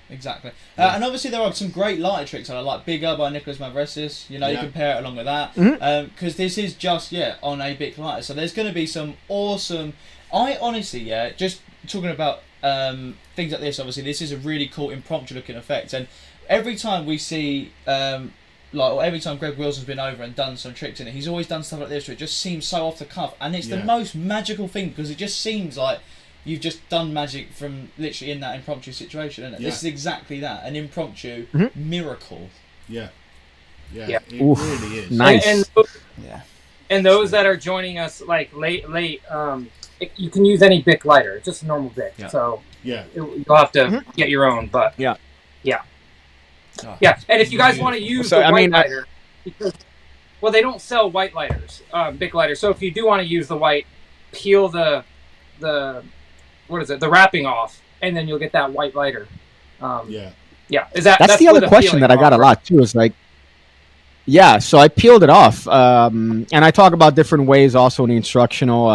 Exactly. And obviously there are some great lighter tricks like Bigger by Nicholas Mavresis. You can pair it along with that. Because this is just, on a big lighter. So there's going to be some awesome... I honestly, just talking about things like this, obviously this is a really cool impromptu looking effect. And every time we see... or every time Greg Wilson's been over and done some tricks in it, he's always done stuff like this where it just seems so off the cuff. And it's the most magical thing because it just seems like you've just done magic from literally in that impromptu situation, isn't it? This is exactly that, an impromptu miracle. Yeah. Yeah. It really is. Nice. And those that are joining us like late, you can use any Bic lighter. It's just a normal Bic. Yeah. So Yeah. you'll have to get your own, but Yeah. And if you guys want to use the white lighter, because they don't sell white lighters, Bic lighters. So if you do want to use the white, peel the wrapping off, and then you'll get that white lighter. That's the other question that I got a lot too. Is like, so I peeled it off, and I talk about different ways also in the instructional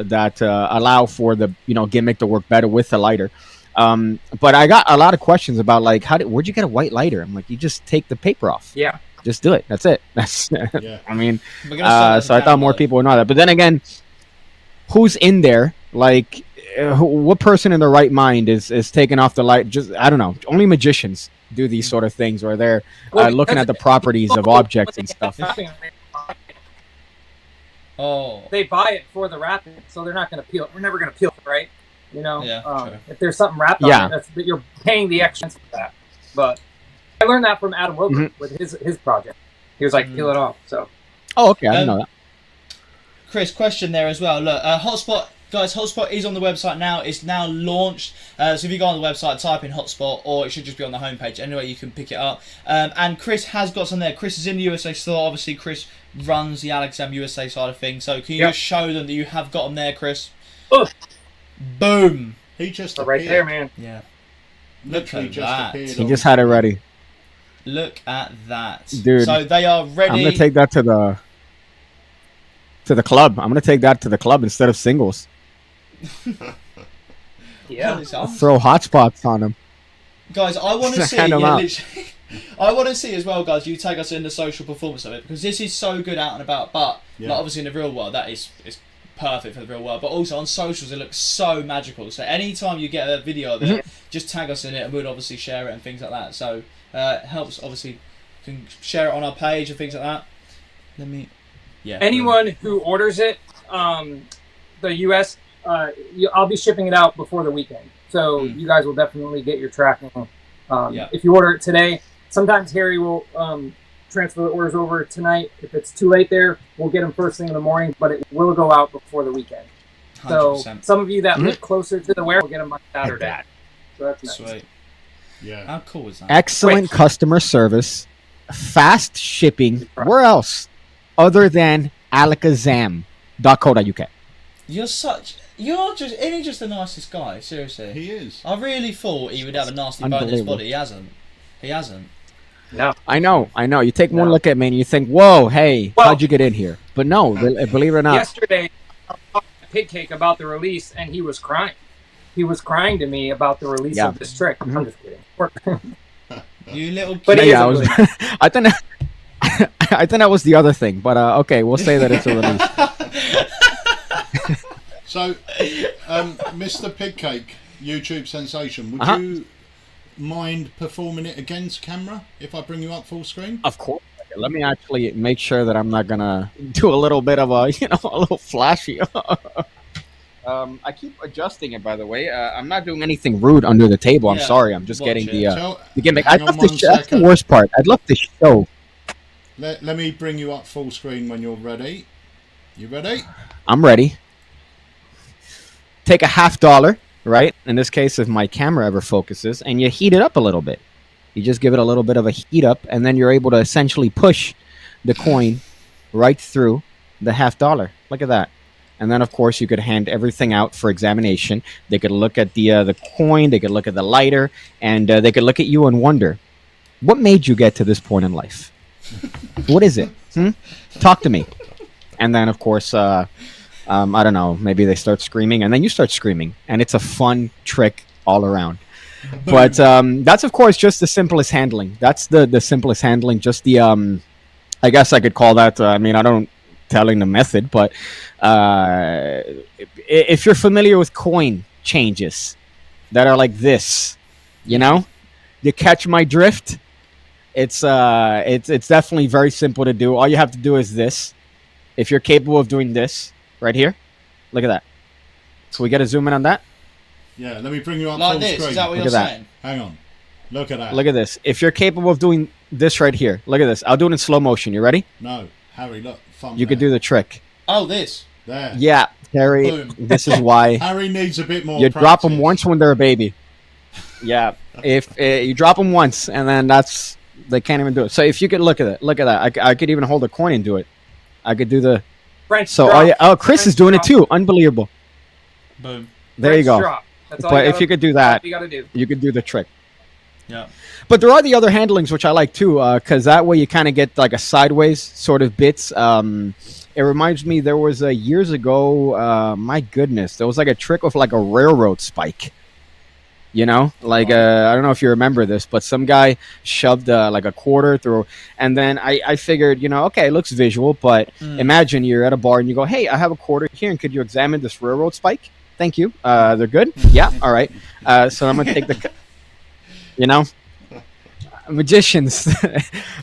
that allow for the gimmick to work better with the lighter. But I got a lot of questions about like, where'd you get a white lighter? I'm like, you just take the paper off. Yeah. Just do it. That's it. That's. I mean, so I thought more people would know that. But then again, who's in there? Like, what person in their right mind is taking off the light? Just I don't know. Only magicians do these sort of things where they're looking at the properties of objects and stuff. They buy it for the wrapping, so they're not going to peel. We're never going to peel it, right? If there's something wrapped on it, you're paying the extra for that. But I learned that from Adam Wilker with his project. He was like, peel it off. So. Oh, okay. I didn't know that. Chris, question there as well. Look, Hotspot. Guys, Hotspot is on the website now. It's now launched. So if you go on the website, type in Hotspot, or it should just be on the homepage. Anyway, you can pick it up. And Chris has got some there. Chris is in the USA store. Obviously, Chris runs the Alakazam USA side of things. So can you just show them that you have got them there, Chris? Boom. He just right there, man. Yeah. Literally just appeared. He just had it ready. Look at that. Dude. So they are ready. I'm going to take that to the club. I'm going to take that to the club instead of singles. Throw hotspots on them. Guys, I want to see. I want to see as well, guys. You tag us in the social performance of it because this is so good out and about. But like, obviously in the real world, it's perfect for the real world. But also on socials, it looks so magical. So anytime you get a video of it, just tag us in it, and we'll obviously share it and things like that. So it helps. Obviously, you can share it on our page and things like that. Anyone who orders it, the US. I'll be shipping it out before the weekend, so you guys will definitely get your tracking. If you order it today, sometimes Harry will transfer the orders over tonight. If it's too late there, we'll get them first thing in the morning, but it will go out before the weekend. 100%. So some of you that live closer to the warehouse will get them by Saturday. So that's nice. Sweet. Yeah. How cool is that? Excellent customer service, fast shipping. Where else other than alakazam.co.uk? Isn't he just the nicest guy? Seriously. He is. I really thought he would have a nasty bone in his body. He hasn't. No. I know. You take one look at me and you think, whoa, hey, how'd you get in here? But no, believe it or not. Yesterday, I talked to Pigcake about the release, and he was crying. He was crying to me about the release of this trick. I'm just kidding. You little kid. But I think that was the other thing. But okay, we'll say that it's a release. So, Mr. Pigcake, YouTube sensation, would you mind performing it against camera if I bring you up full screen? Of course. Let me actually make sure that I'm not gonna do a little bit of a little flashy. I keep adjusting it, by the way. I'm not doing anything rude under the table. I'm sorry. I'm just getting the gimmick. That's the worst part. I'd love to show. Let me bring you up full screen when you're ready. You ready? I'm ready. Take a $50, right? In this case, if my camera ever focuses, and you heat it up a little bit. You just give it a little bit of a heat up, and then you're able to essentially push the coin right through the $50. Look at that. And then, of course, you could hand everything out for examination. They could look at the coin, they could look at the lighter, and they could look at you and wonder, what made you get to this point in life? What is it? Talk to me. And then, of course, I don't know, maybe they start screaming, and then you start screaming, and it's a fun trick all around. But that's of course just the simplest handling. That's the simplest handling. Just the I guess I could call that. I mean, I don't telling the method, but if you're familiar with coin changes that are like this, you know, you catch my drift. It's definitely very simple to do. All you have to do is this. If you're capable of doing this right here, look at that. So we get a zoom in on that. Yeah, let me bring you up Like full this, screen. is that what Look you're at that. saying? Hang on. Look at that. Look at this. If you're capable of doing this right here, look at this. I'll do it in slow motion. You ready? No, Harry, look. Thumb You could there. do the trick. Oh, this. There. Yeah, Harry. Boom. This is why Harry needs a bit more you practice. drop them once when they're a baby. Yeah, if you drop them once, and then they can't even do it. So if you could look at it, look at that. I could even hold a coin and do it. I could do the. French So drop. Chris is French doing drop. it too. Unbelievable. Boom. There you French go. drop. That's all But if gotta- you could do that's all that, you gotta do. you could do the trick. Yeah. But there are the other handlings which I like too, because that way you kind of get like a sideways sort of bits. It reminds me there was years ago. My goodness, there was like a trick with like a railroad spike. You know, like I don't know if you remember this, but some guy shoved like a quarter through, and then I figured, you know, okay, it looks visual, but imagine you're at a bar and you go, hey, I have a quarter here, and could you examine this railroad spike? Thank you. They're good. Yeah. All right. So I'm gonna take the. You know, magicians.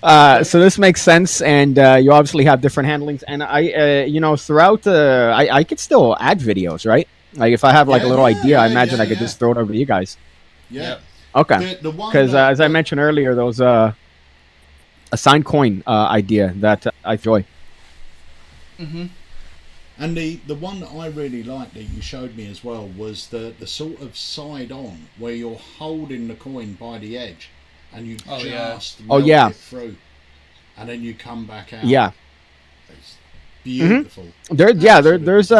So this makes sense, and you obviously have different handlings. And you know, throughout I could still add videos, right? Like if I have like a little idea, I imagine I could just throw it over to you guys. Yeah. Okay. The one Because that- as I mentioned earlier, there was a signed coin idea that I enjoy. Mm-hmm. And the one that I really liked that you showed me as well was the sort of side on where you're holding the coin by the edge and you Oh, yeah. just Oh, melt yeah. it through, and then you come back out. Yeah. It's beautiful. There's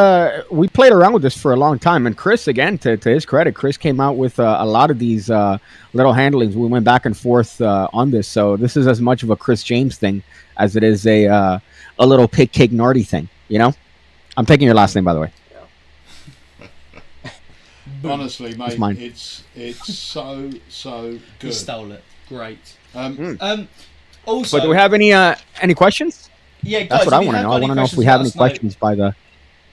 we played around with this for a long time, and Chris, again, to his credit, Chris came out with a lot of these little handlings. We went back and forth on this, so this is as much of a Chris James thing as it is a little pigcake Nardi thing. You know, I'm taking your last name, by the way. Honestly, mate, mine. it's so He good. stole it. Great. Um, Also, But do we have any questions? yeah, guys, That's what if I you want to have know. got I any want to know if we questions, have let any us know. questions by the.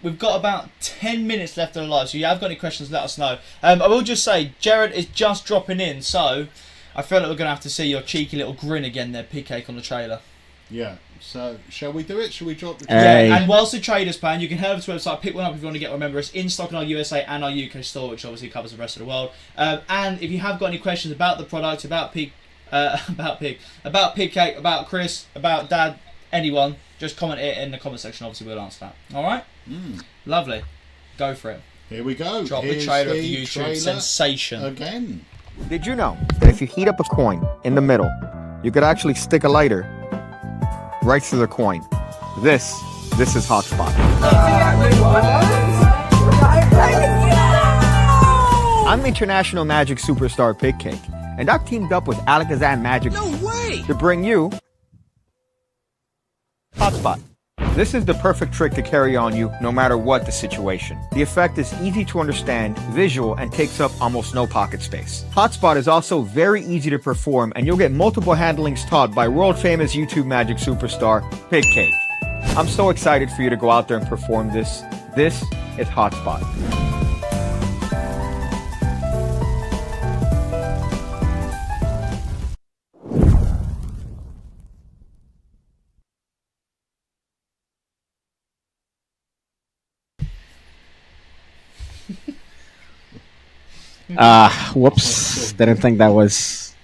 We've got about 10 minutes left of the live, so if you have got any questions, let us know. I will just say, Jared is just dropping in, so I feel like we're going to have to see your cheeky little grin again there, pigcake on the trailer. yeah. So shall we do it? Shall we drop the? Hey. Yeah, and whilst the traders plan, you can head over to the website, pick one up if you want to get. Remember, it's in stock in our USA and our UK store, which obviously covers the rest of the world. And if you have got any questions about the product, about pigcake, about Chris, about Dad, anyone, just comment it in the comment section. Obviously, we'll answer that. All right. Lovely. Go for it. Here we go. Drop the Here's trailer of the YouTube trailer sensation. again. Did you know that if you heat up a coin in the middle, you could actually stick a lighter right through the coin? This is Hotspot. I'm international magic superstar Pigcake, and I've teamed up with Alakazam Magic to bring you Hotspot. This is the perfect trick to carry on you no matter what the situation. The effect is easy to understand, visual, and takes up almost no pocket space. Hotspot is also very easy to perform, and you'll get multiple handlings taught by world famous YouTube magic superstar Pigcake. I'm so excited for you to go out there and perform this. This is Hotspot. Whoops! Didn't think that was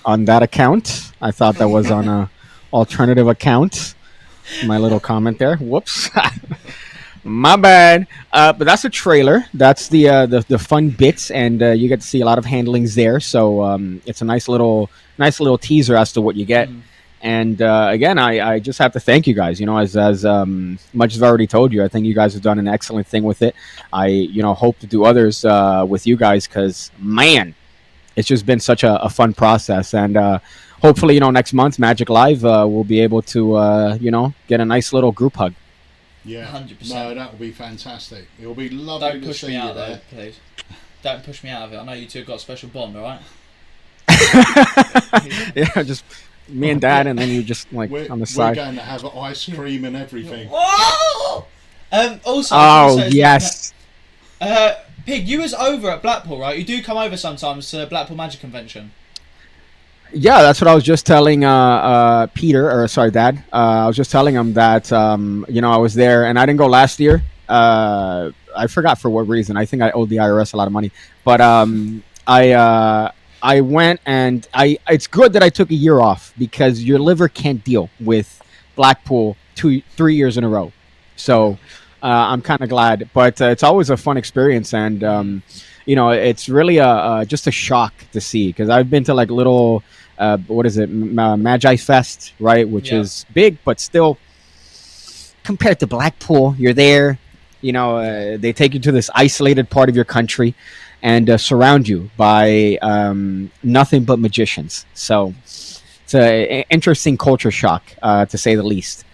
on that account. I thought that was on a alternative account. My little comment there. Whoops! My bad. But that's a trailer. That's the fun bits, and you get to see a lot of handlings there. So it's a nice little teaser as to what you get. And again, I just have to thank you guys. You know, as much as I've already told you, I think you guys have done an excellent thing with it. I hope to do others with you guys, because man, it's just been such a fun process. And hopefully, next month, Magic Live, we'll be able to get a nice little group hug. Yeah, 100%. No, that will be fantastic. It'll be lovely Don't to push see me you out there. though, please. Don't push me out of it. I know you two have got a special bond, all right? Yeah, just me and Dad, and then you just like We're on the side. going to have ice cream and everything. Whoa! Also, Oh yes. Pig, you was over at Blackpool, right? You do come over sometimes to Blackpool Magic Convention. Yeah, that's what I was just telling Peter, or sorry, Dad. I was just telling him that I was there, and I didn't go last year. I forgot for what reason. I think I owed the IRS a lot of money, but I went, and it's good that I took a year off because your liver can't deal with Blackpool 3 years in a row. So I'm kind of glad, but it's always a fun experience, and it's really just a shock to see because I've been to like little what is it, Magi Fest, right, which is big, but still compared to Blackpool, you're there. They take you to this isolated part of your country and surround you by nothing but magicians. So it's an interesting culture shock, to say the least.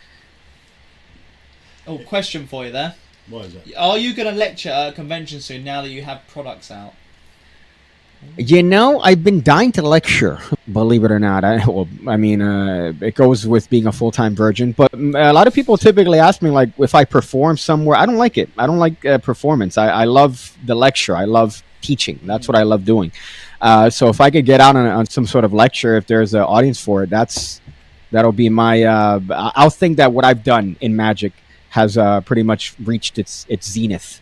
Oh, question for you there. What is it? Are you going to lecture at a convention soon now that you have products out? I've been dying to lecture, believe it or not. It goes with being a full-time virgin, but a lot of people typically ask me, like, if I perform somewhere. I don't like it. I don't like performance. I love the lecture. I love teaching. That's what I love doing. So if I could get out on some sort of lecture, if there's an audience for it, that'll be my... I'll think that what I've done in Magic has pretty much reached its zenith.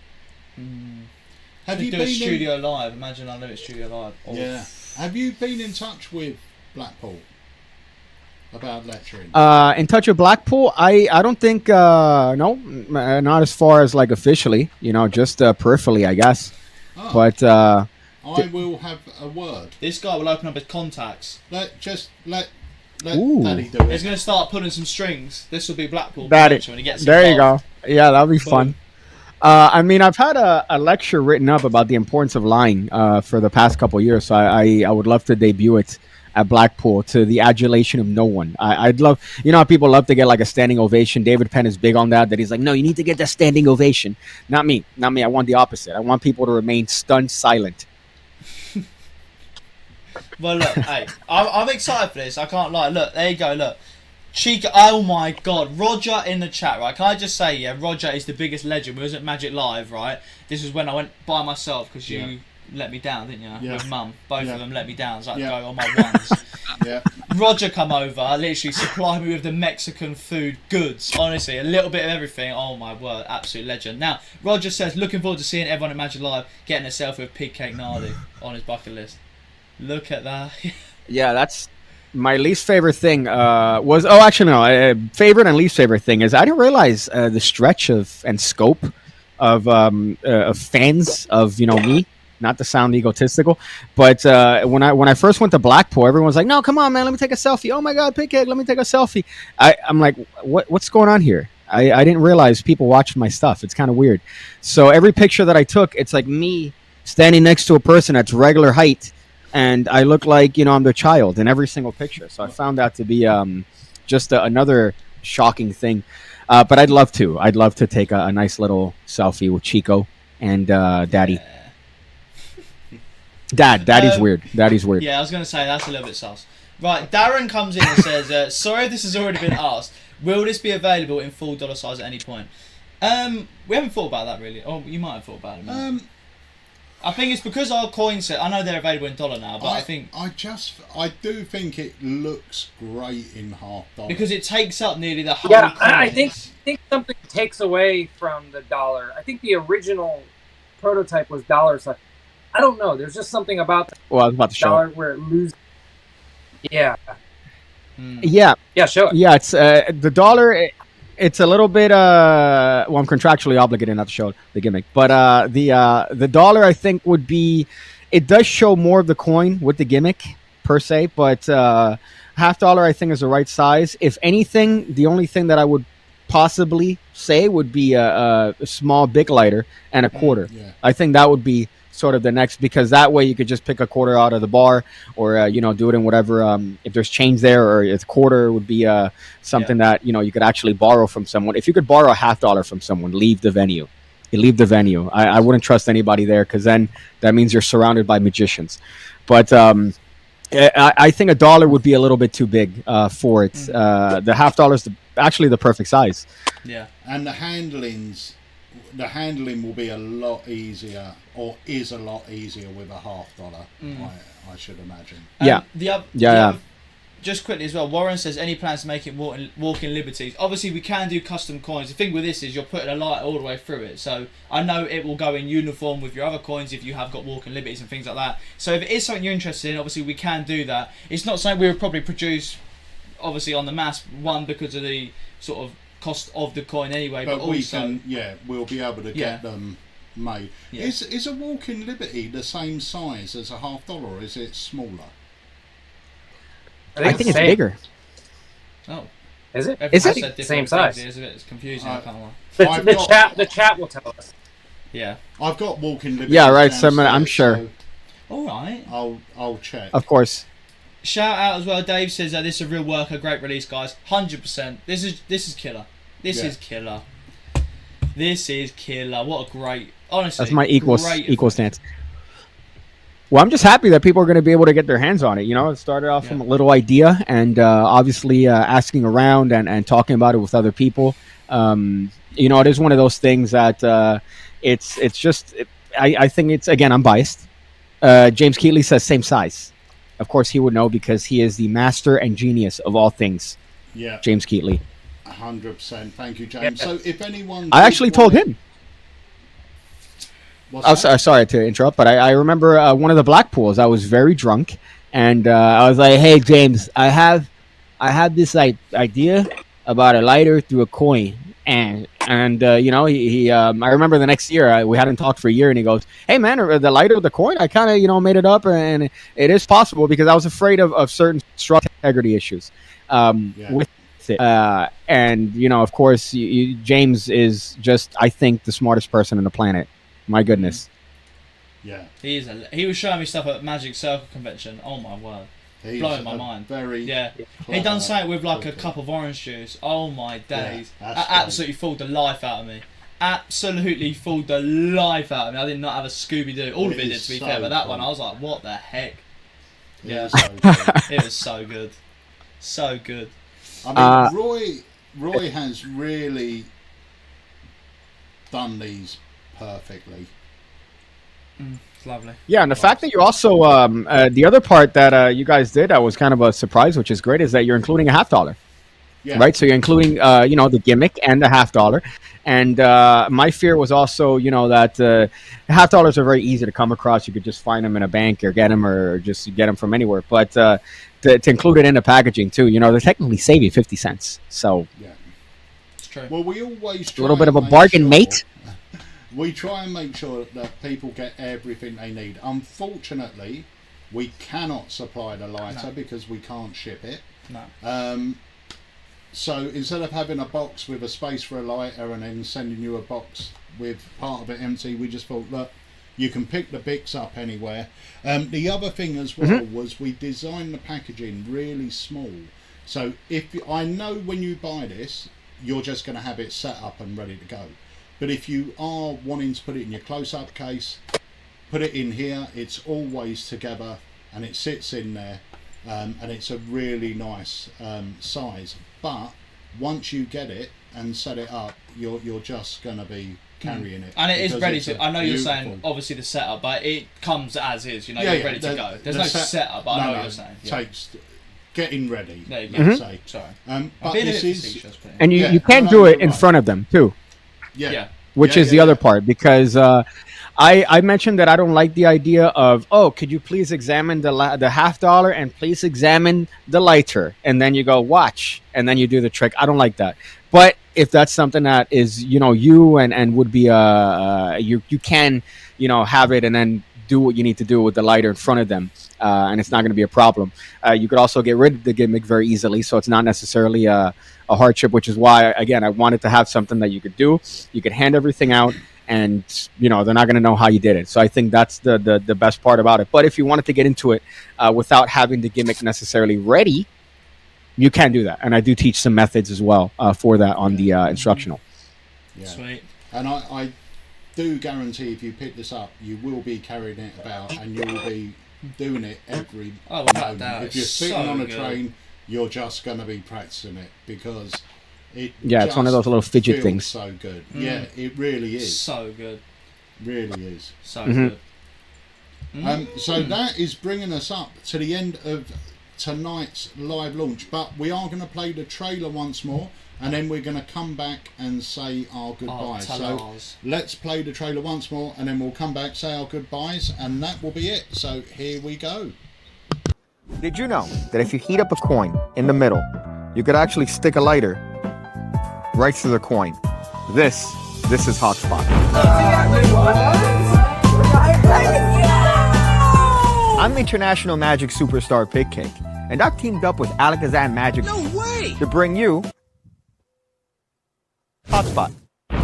Have you you do been a studio live? Imagine I do a studio live. Oh. Yeah. Have you been in touch with Blackpool about lecturing? In touch with Blackpool, I don't think no, not as far as like officially. Just peripherally, I guess. Oh. But I will have a word. This guy will open up his contacts. Let Ooh. Daddy do He's it. going to start pulling some strings. This will be Blackpool. Daddy, when he gets there you involved. go. Yeah, that'll be fun. I've had a lecture written up about the importance of lying for the past couple of years, so I would love to debut it at Blackpool to the adulation of no one. I'd love, how people love to get like a standing ovation. David Penn is big on that he's like, no, you need to get that standing ovation. Not me. I want the opposite. I want people to remain stunned silent. Well, look, hey, I'm excited for this. I can't lie. Look, there you go. Look, Chica. Oh my God, Roger in the chat, right? Can I just say, yeah, Roger is the biggest legend. We was at Magic Live, right? This was when I went by myself because you let me down, didn't you? Yeah. With Mum, both of them let me down. So I had to go on my ones. Yeah. Roger come over, literally supplied me with the Mexican food goods. Honestly, a little bit of everything. Oh my word, absolute legend. Now, Roger says, looking forward to seeing everyone at Magic Live getting a selfie with Pigcake Nardi on his bucket list. Look at that. Yeah, that's my least favorite thing. Favorite and least favorite thing is I didn't realize the stretch of and scope of fans of me. Not to sound egotistical, but when I first went to Blackpool, everyone's like, "No, come on, man, let me take a selfie." Oh my God, Pigcake, let me take a selfie. I'm like, what's going on here? I didn't realize people watched my stuff. It's kind of weird. So every picture that I took, it's like me standing next to a person that's regular height. And I look like, I'm their child in every single picture. So I found that to be just another shocking thing. But I'd love to take a nice little selfie with Chico and Daddy. Daddy's weird. Daddy's weird. Yeah, I was going to say, that's a little bit sus. Right, Darren comes in and says, sorry if this has already been asked. Will this be available in full dollar size at any point? We haven't thought about that, really. Oh, you might have thought about it, man. I think it's because our coin set. I know they're available in dollar now, but I do think it looks great in $half. Because it takes up nearly the whole. Yeah, coin. I think something takes away from the dollar. I think the original prototype was dollar, so I don't know. There's just something about the Well, I was about to show dollar it. where it loses. Yeah. Yeah. Yeah, show it. Yeah, it's the dollar. It's a little bit. I'm contractually obligated not to show the gimmick, but the dollar I think would be. It does show more of the coin with the gimmick per se, but $half I think is the right size. If anything, the only thing that I would possibly say would be a small big lighter and a quarter. Yeah. I think that would be sort of the next, because that way you could just pick a quarter out of the bar, or do it in whatever. If there's change there, or if quarter would be something that you could actually borrow from someone. If you could borrow $50 from someone, leave the venue. You leave the venue. I wouldn't trust anybody there, because then that means you're surrounded by magicians. But I think $1 would be a little bit too big for it. The $50 is actually the perfect size. Yeah, and the handling will be a lot easier, or is a lot easier with a $50. I should imagine. Yeah. Just quickly as well, Warren says, any plans to make it walk-in liberties? Obviously, we can do custom coins. The thing with this is you're putting a light all the way through it. So I know it will go in uniform with your other coins if you have got walk-in liberties and things like that. So if it is something you're interested in, obviously we can do that. It's not something we would probably produce, obviously, on the mass, one, because of the sort of cost of the coin anyway, but also... we'll be able to get them made. Yeah. Is a walk-in liberty the same size as a $50, or is it smaller? I think it's bigger. Oh, is it? Is it said same size? It's confusing. I can't lie. The chat will tell us. Yeah, I've got walk-in liberties. Yeah, right. So I'm sure. So all right. I'll check. Of course. Shout out as well. Dave says that this is a real worker, great release, guys. 100%. This is killer. This is killer. This is killer. What a great. Honestly, that's my equal stance. Well, I'm just happy that people are going to be able to get their hands on it. It started off from a little idea, and obviously asking around and talking about it with other people. It is one of those things that it's just. I think it's, again, I'm biased. James Keatley says same size. Of course, he would know, because he is the master and genius of all things. Yeah, James Keatley. 100%. Thank you, James. So if anyone, I actually told him. Sorry to interrupt, but I remember one of the Blackpools. I was very drunk, and I was like, "Hey, James, I have this idea about a lighter through a coin." And he I remember the next year, we hadn't talked for a year, and he goes, "Hey, man, the lighter with the coin, I kind of made it up, and it is possible," because I was afraid of certain structural integrity issues with it. And of course, James is just, I think, the smartest person on the planet. My goodness. Yeah. He was showing me stuff at Magic Circle convention. Oh my word. Blowing my mind. He done something with like a cup of orange juice. Oh my days. That absolutely fooled the life out of me. Absolutely fooled the life out of me. I did not have a Scooby-Doo. All of it did, to be fair, but that one I was like, what the heck? Yeah. It was so good. So good. I mean, Roy has really done these perfectly. It's lovely. Yeah, and the fact that you also the other part that you guys did that was kind of a surprise, which is great, is that you're including a $50. Yeah. Right, so you're including the gimmick and the $50. And my fear was also that $50 are very easy to come across. You could just find them in a bank or get them, or just get them from anywhere. But to include it in the packaging too, they technically save you 50 cents. So yeah, it's true. Well, we always a little bit of a bargain, mate. We try and make sure that people get everything they need. Unfortunately, we cannot supply the lighter because we can't ship it. No. So instead of having a box with a space for a lighter and then sending you a box with part of it empty, we just thought, look, you can pick the Bics up anywhere. The other thing as well was we designed the packaging really small. So I know when you buy this, you're just going to have it set up and ready to go. But if you are wanting to put it in your close-up case, put it in here. It's always together and it sits in there, and it's a really nice size. But once you get it and set it up, you're just going to be carrying it. And it is ready to. I know you're saying obviously the setup, but it comes as is. You're ready to go. There's no setup. But I know what you're saying. Takes getting ready. There you go. Say. Sorry. But this is, and you can do it in front of them too. Yeah. Which is the other part, because I mentioned that I don't like the idea of, could you please examine the $50 and please examine the lighter, and then you go watch, and then you do the trick. I don't like that. But if that's something that is you and would be you can have it and then do what you need to do with the lighter in front of them, and it's not going to be a problem. You could also get rid of the gimmick very easily, so it's not necessarily a hardship, which is why, again, I wanted to have something that you could do. You could hand everything out, and you know they're not going to know how you did it. So I think that's the best part about it. But if you wanted to get into it without having the gimmick necessarily ready, you can do that, and I do teach some methods as well for that on the instructional. Yeah. Sweet. And I do guarantee if you pick this up, you will be carrying it about, and you will be doing it every without moment. doubt. If you're It's sitting so on a good. train, you're just going to be practicing it because it. It's one of those little fidget feels things. So good. Yeah, it really is. So good. Really is. So good. So that is bringing us up to the end of tonight's live launch, but we are going to play the trailer once more, and then we're going to come back and say our goodbyes. So let's play the trailer once more, and then we'll come back, say our goodbyes, and that will be it. So here we go. Did you know that if you heat up a coin in the middle, you could actually stick a lighter right through the coin? This is Hotspot. I'm international magic superstar Pigcake, and I've teamed up with Alakazam Magic to bring you Hotspot.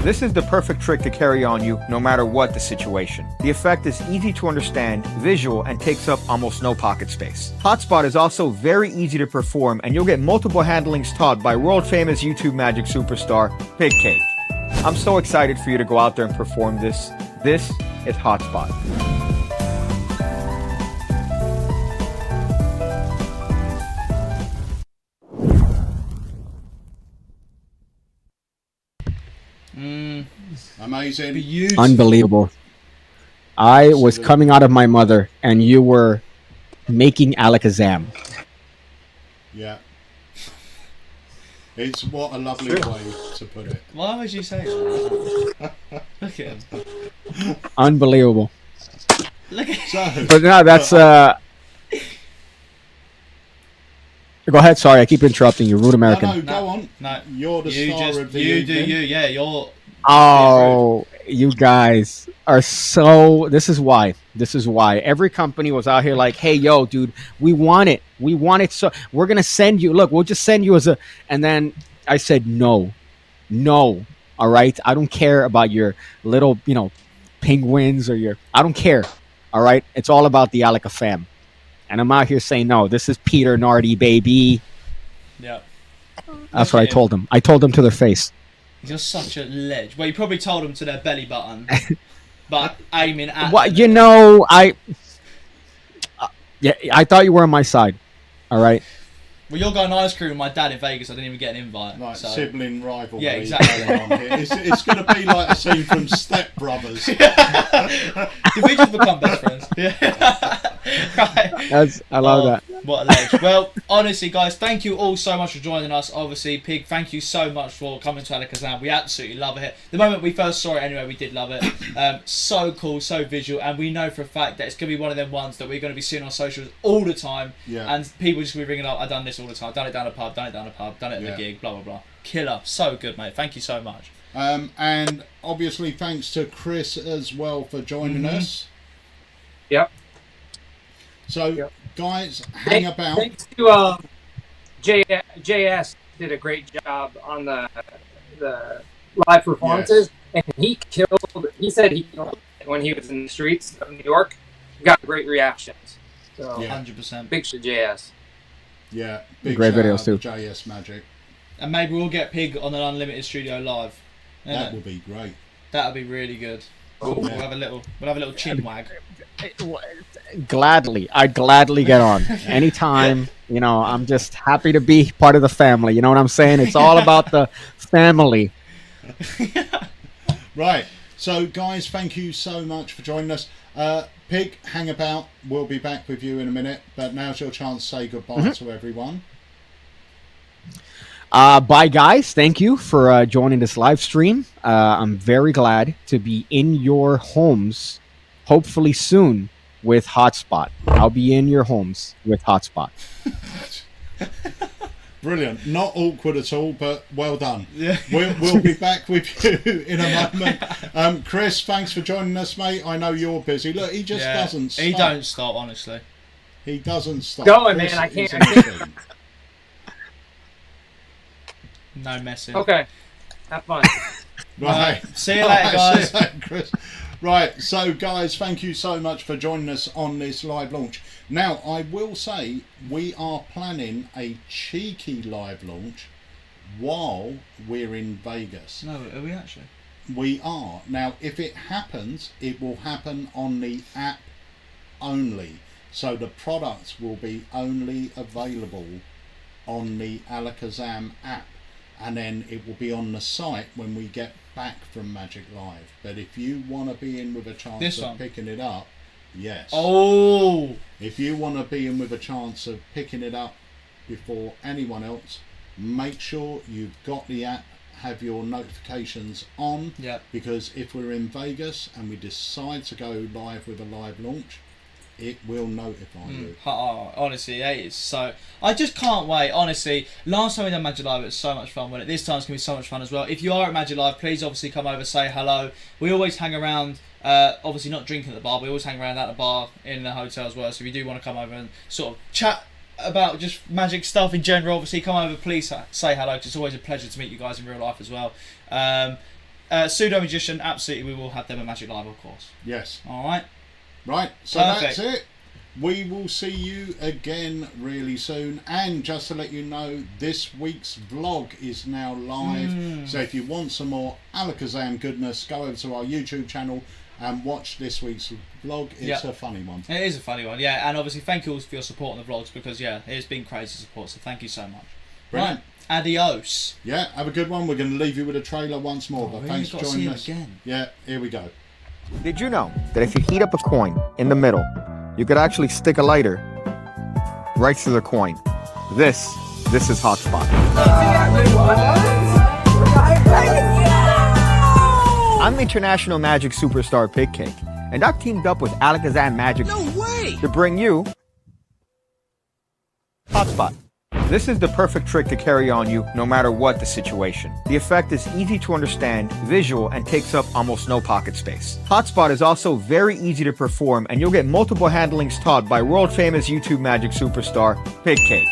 This is the perfect trick to carry on you no matter what the situation. The effect is easy to understand, visual, and takes up almost no pocket space. Hotspot is also very easy to perform, and you'll get multiple handlings taught by world famous YouTube magic superstar Pigcake. I'm so excited for you to go out there and perform this. This is Hotspot. Amazing. Beautiful. Unbelievable. I was coming out of my mother, and you were making Alakazam. Yeah. It's what a lovely way to put it. Why would you say that? Look at him. Unbelievable. Look at So, But no, that's Go ahead. Sorry, I keep interrupting you, rude American. no, go on. No. You're the You star just of the you do evening. you. Yeah, you're. Oh, you guys are so. This is why. This is why every company was out here like, "Hey, yo, dude, we want it. We want it. So we're gonna send you. Look, we'll just send you as a." And then I said, "No, no. All right, I don't care about your little, penguins or your. I don't care. All right, it's all about the Alaka fam." And I'm out here saying, "No, this is Peter Nardi, baby." Yeah. That's what I told them. I told them to their face. You're such a ledge. Well, you probably told them to their belly button, but aiming at. Well, them. I thought you were on my side. All right. Well, you're going ice cream with my dad in Vegas. I didn't even get an invite. Like so. sibling rivalry. Yeah, exactly. going on here. It's going to be like a scene from Step Brothers. Did we just become best friends? Yeah. Right. I love that. What a ledge. Well, honestly, guys, thank you all so much for joining us. Obviously, Pig, thank you so much for coming to Alakazam. We absolutely love it. The moment we first saw it anyway, we did love it. So cool, so visual, and we know for a fact that it's going to be one of them ones that we're going to be seeing on socials all the time. Yeah. And people just going to be ringing up, I've done this all the time. I've done it down a pub, done it at the gig, blah, blah, blah. Killer. So good, mate. Thank you so much. And obviously thanks to Chris as well for joining us. Yep. So, guys, hang about. Thanks to JS did a great job on the live performances, and he said he killed it when he was in the streets of New York. Got great reactions. So, 100%. big shit, JS. Yeah, big Great shout videos out to too. JS Magic. And maybe we'll get Pig on an Unlimited Studio live. That would be great. That'll be really good. We'll have a little chin wag. Gladly, I'd gladly get on anytime. I'm just happy to be part of the family. You know what I'm saying? It's all about the family. Right. So, guys, thank you so much for joining us. Pig, hang about. We'll be back with you in a minute. But now's your chance to say goodbye to everyone. Bye, guys. Thank you for joining this live stream. I'm very glad to be in your homes, hopefully soon, with Hotspot. I'll be in your homes with Hotspot. Brilliant. Not awkward at all, but well done. Yeah. We'll be back with you in a moment. Chris, thanks for joining us, mate. I know you're busy. Look, he just doesn't stop. He don't stop, honestly. He doesn't stop. Going, Chris man. I is can't. a machine. No messing. Okay. Have fun. Right. See you later, guys. See you later, Chris. Right, so guys, thank you so much for joining us on this live launch. Now, I will say we are planning a cheeky live launch while we're in Vegas. No, are we actually? We are. Now, if it happens, it will happen on the app only. So the products will be only available on the Alakazam app. And then it will be on the site when we get back from Magic Live. But if you want to be in with a chance of picking it up, yes. Oh! If you want to be in with a chance of picking it up before anyone else, make sure you've got the app, have your notifications on. Yep. Because if we're in Vegas and we decide to go live with a live launch, it will notify you. Oh, honestly, it is so. I just can't wait. Honestly, last time we done Magic Live, it was so much fun. When this time it's gonna be so much fun as well. If you are at Magic Live, please obviously come over, say hello. We always hang around. Obviously not drinking at the bar, but we always hang around at the bar in the hotel as well. So if you do want to come over and sort of chat about just Magic stuff in general, obviously come over. Please say hello, because it's always a pleasure to meet you guys in real life as well. Pseudo Magician, absolutely, we will have them at Magic Live, of course. Yes. All right. Right, so Perfect. That's it. We will see you again really soon. And just to let you know, this week's vlog is now live. So if you want some more Alakazam goodness, go over to our YouTube channel and watch this week's vlog. It's a funny one. It is a funny one, yeah. And obviously, thank you all for your support on the vlogs, because, yeah, it's been crazy support. So thank you so much. Brilliant. Right, adios. Yeah, have a good one. We're going to leave you with a trailer once more. But thanks for joining us. Again. Yeah, here we go. Did you know that if you heat up a coin in the middle, you could actually stick a lighter right through the coin? This is Hotspot. I'm international magic superstar Pigcake, and I've teamed up with Alakazam Magic to bring you Hotspot. This is the perfect trick to carry on you no matter what the situation. The effect is easy to understand, visual, and takes up almost no pocket space. Hotspot is also very easy to perform, and you'll get multiple handlings taught by world-famous YouTube magic superstar Pigcake.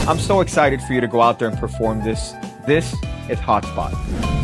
I'm so excited for you to go out there and perform this. This is Hotspot.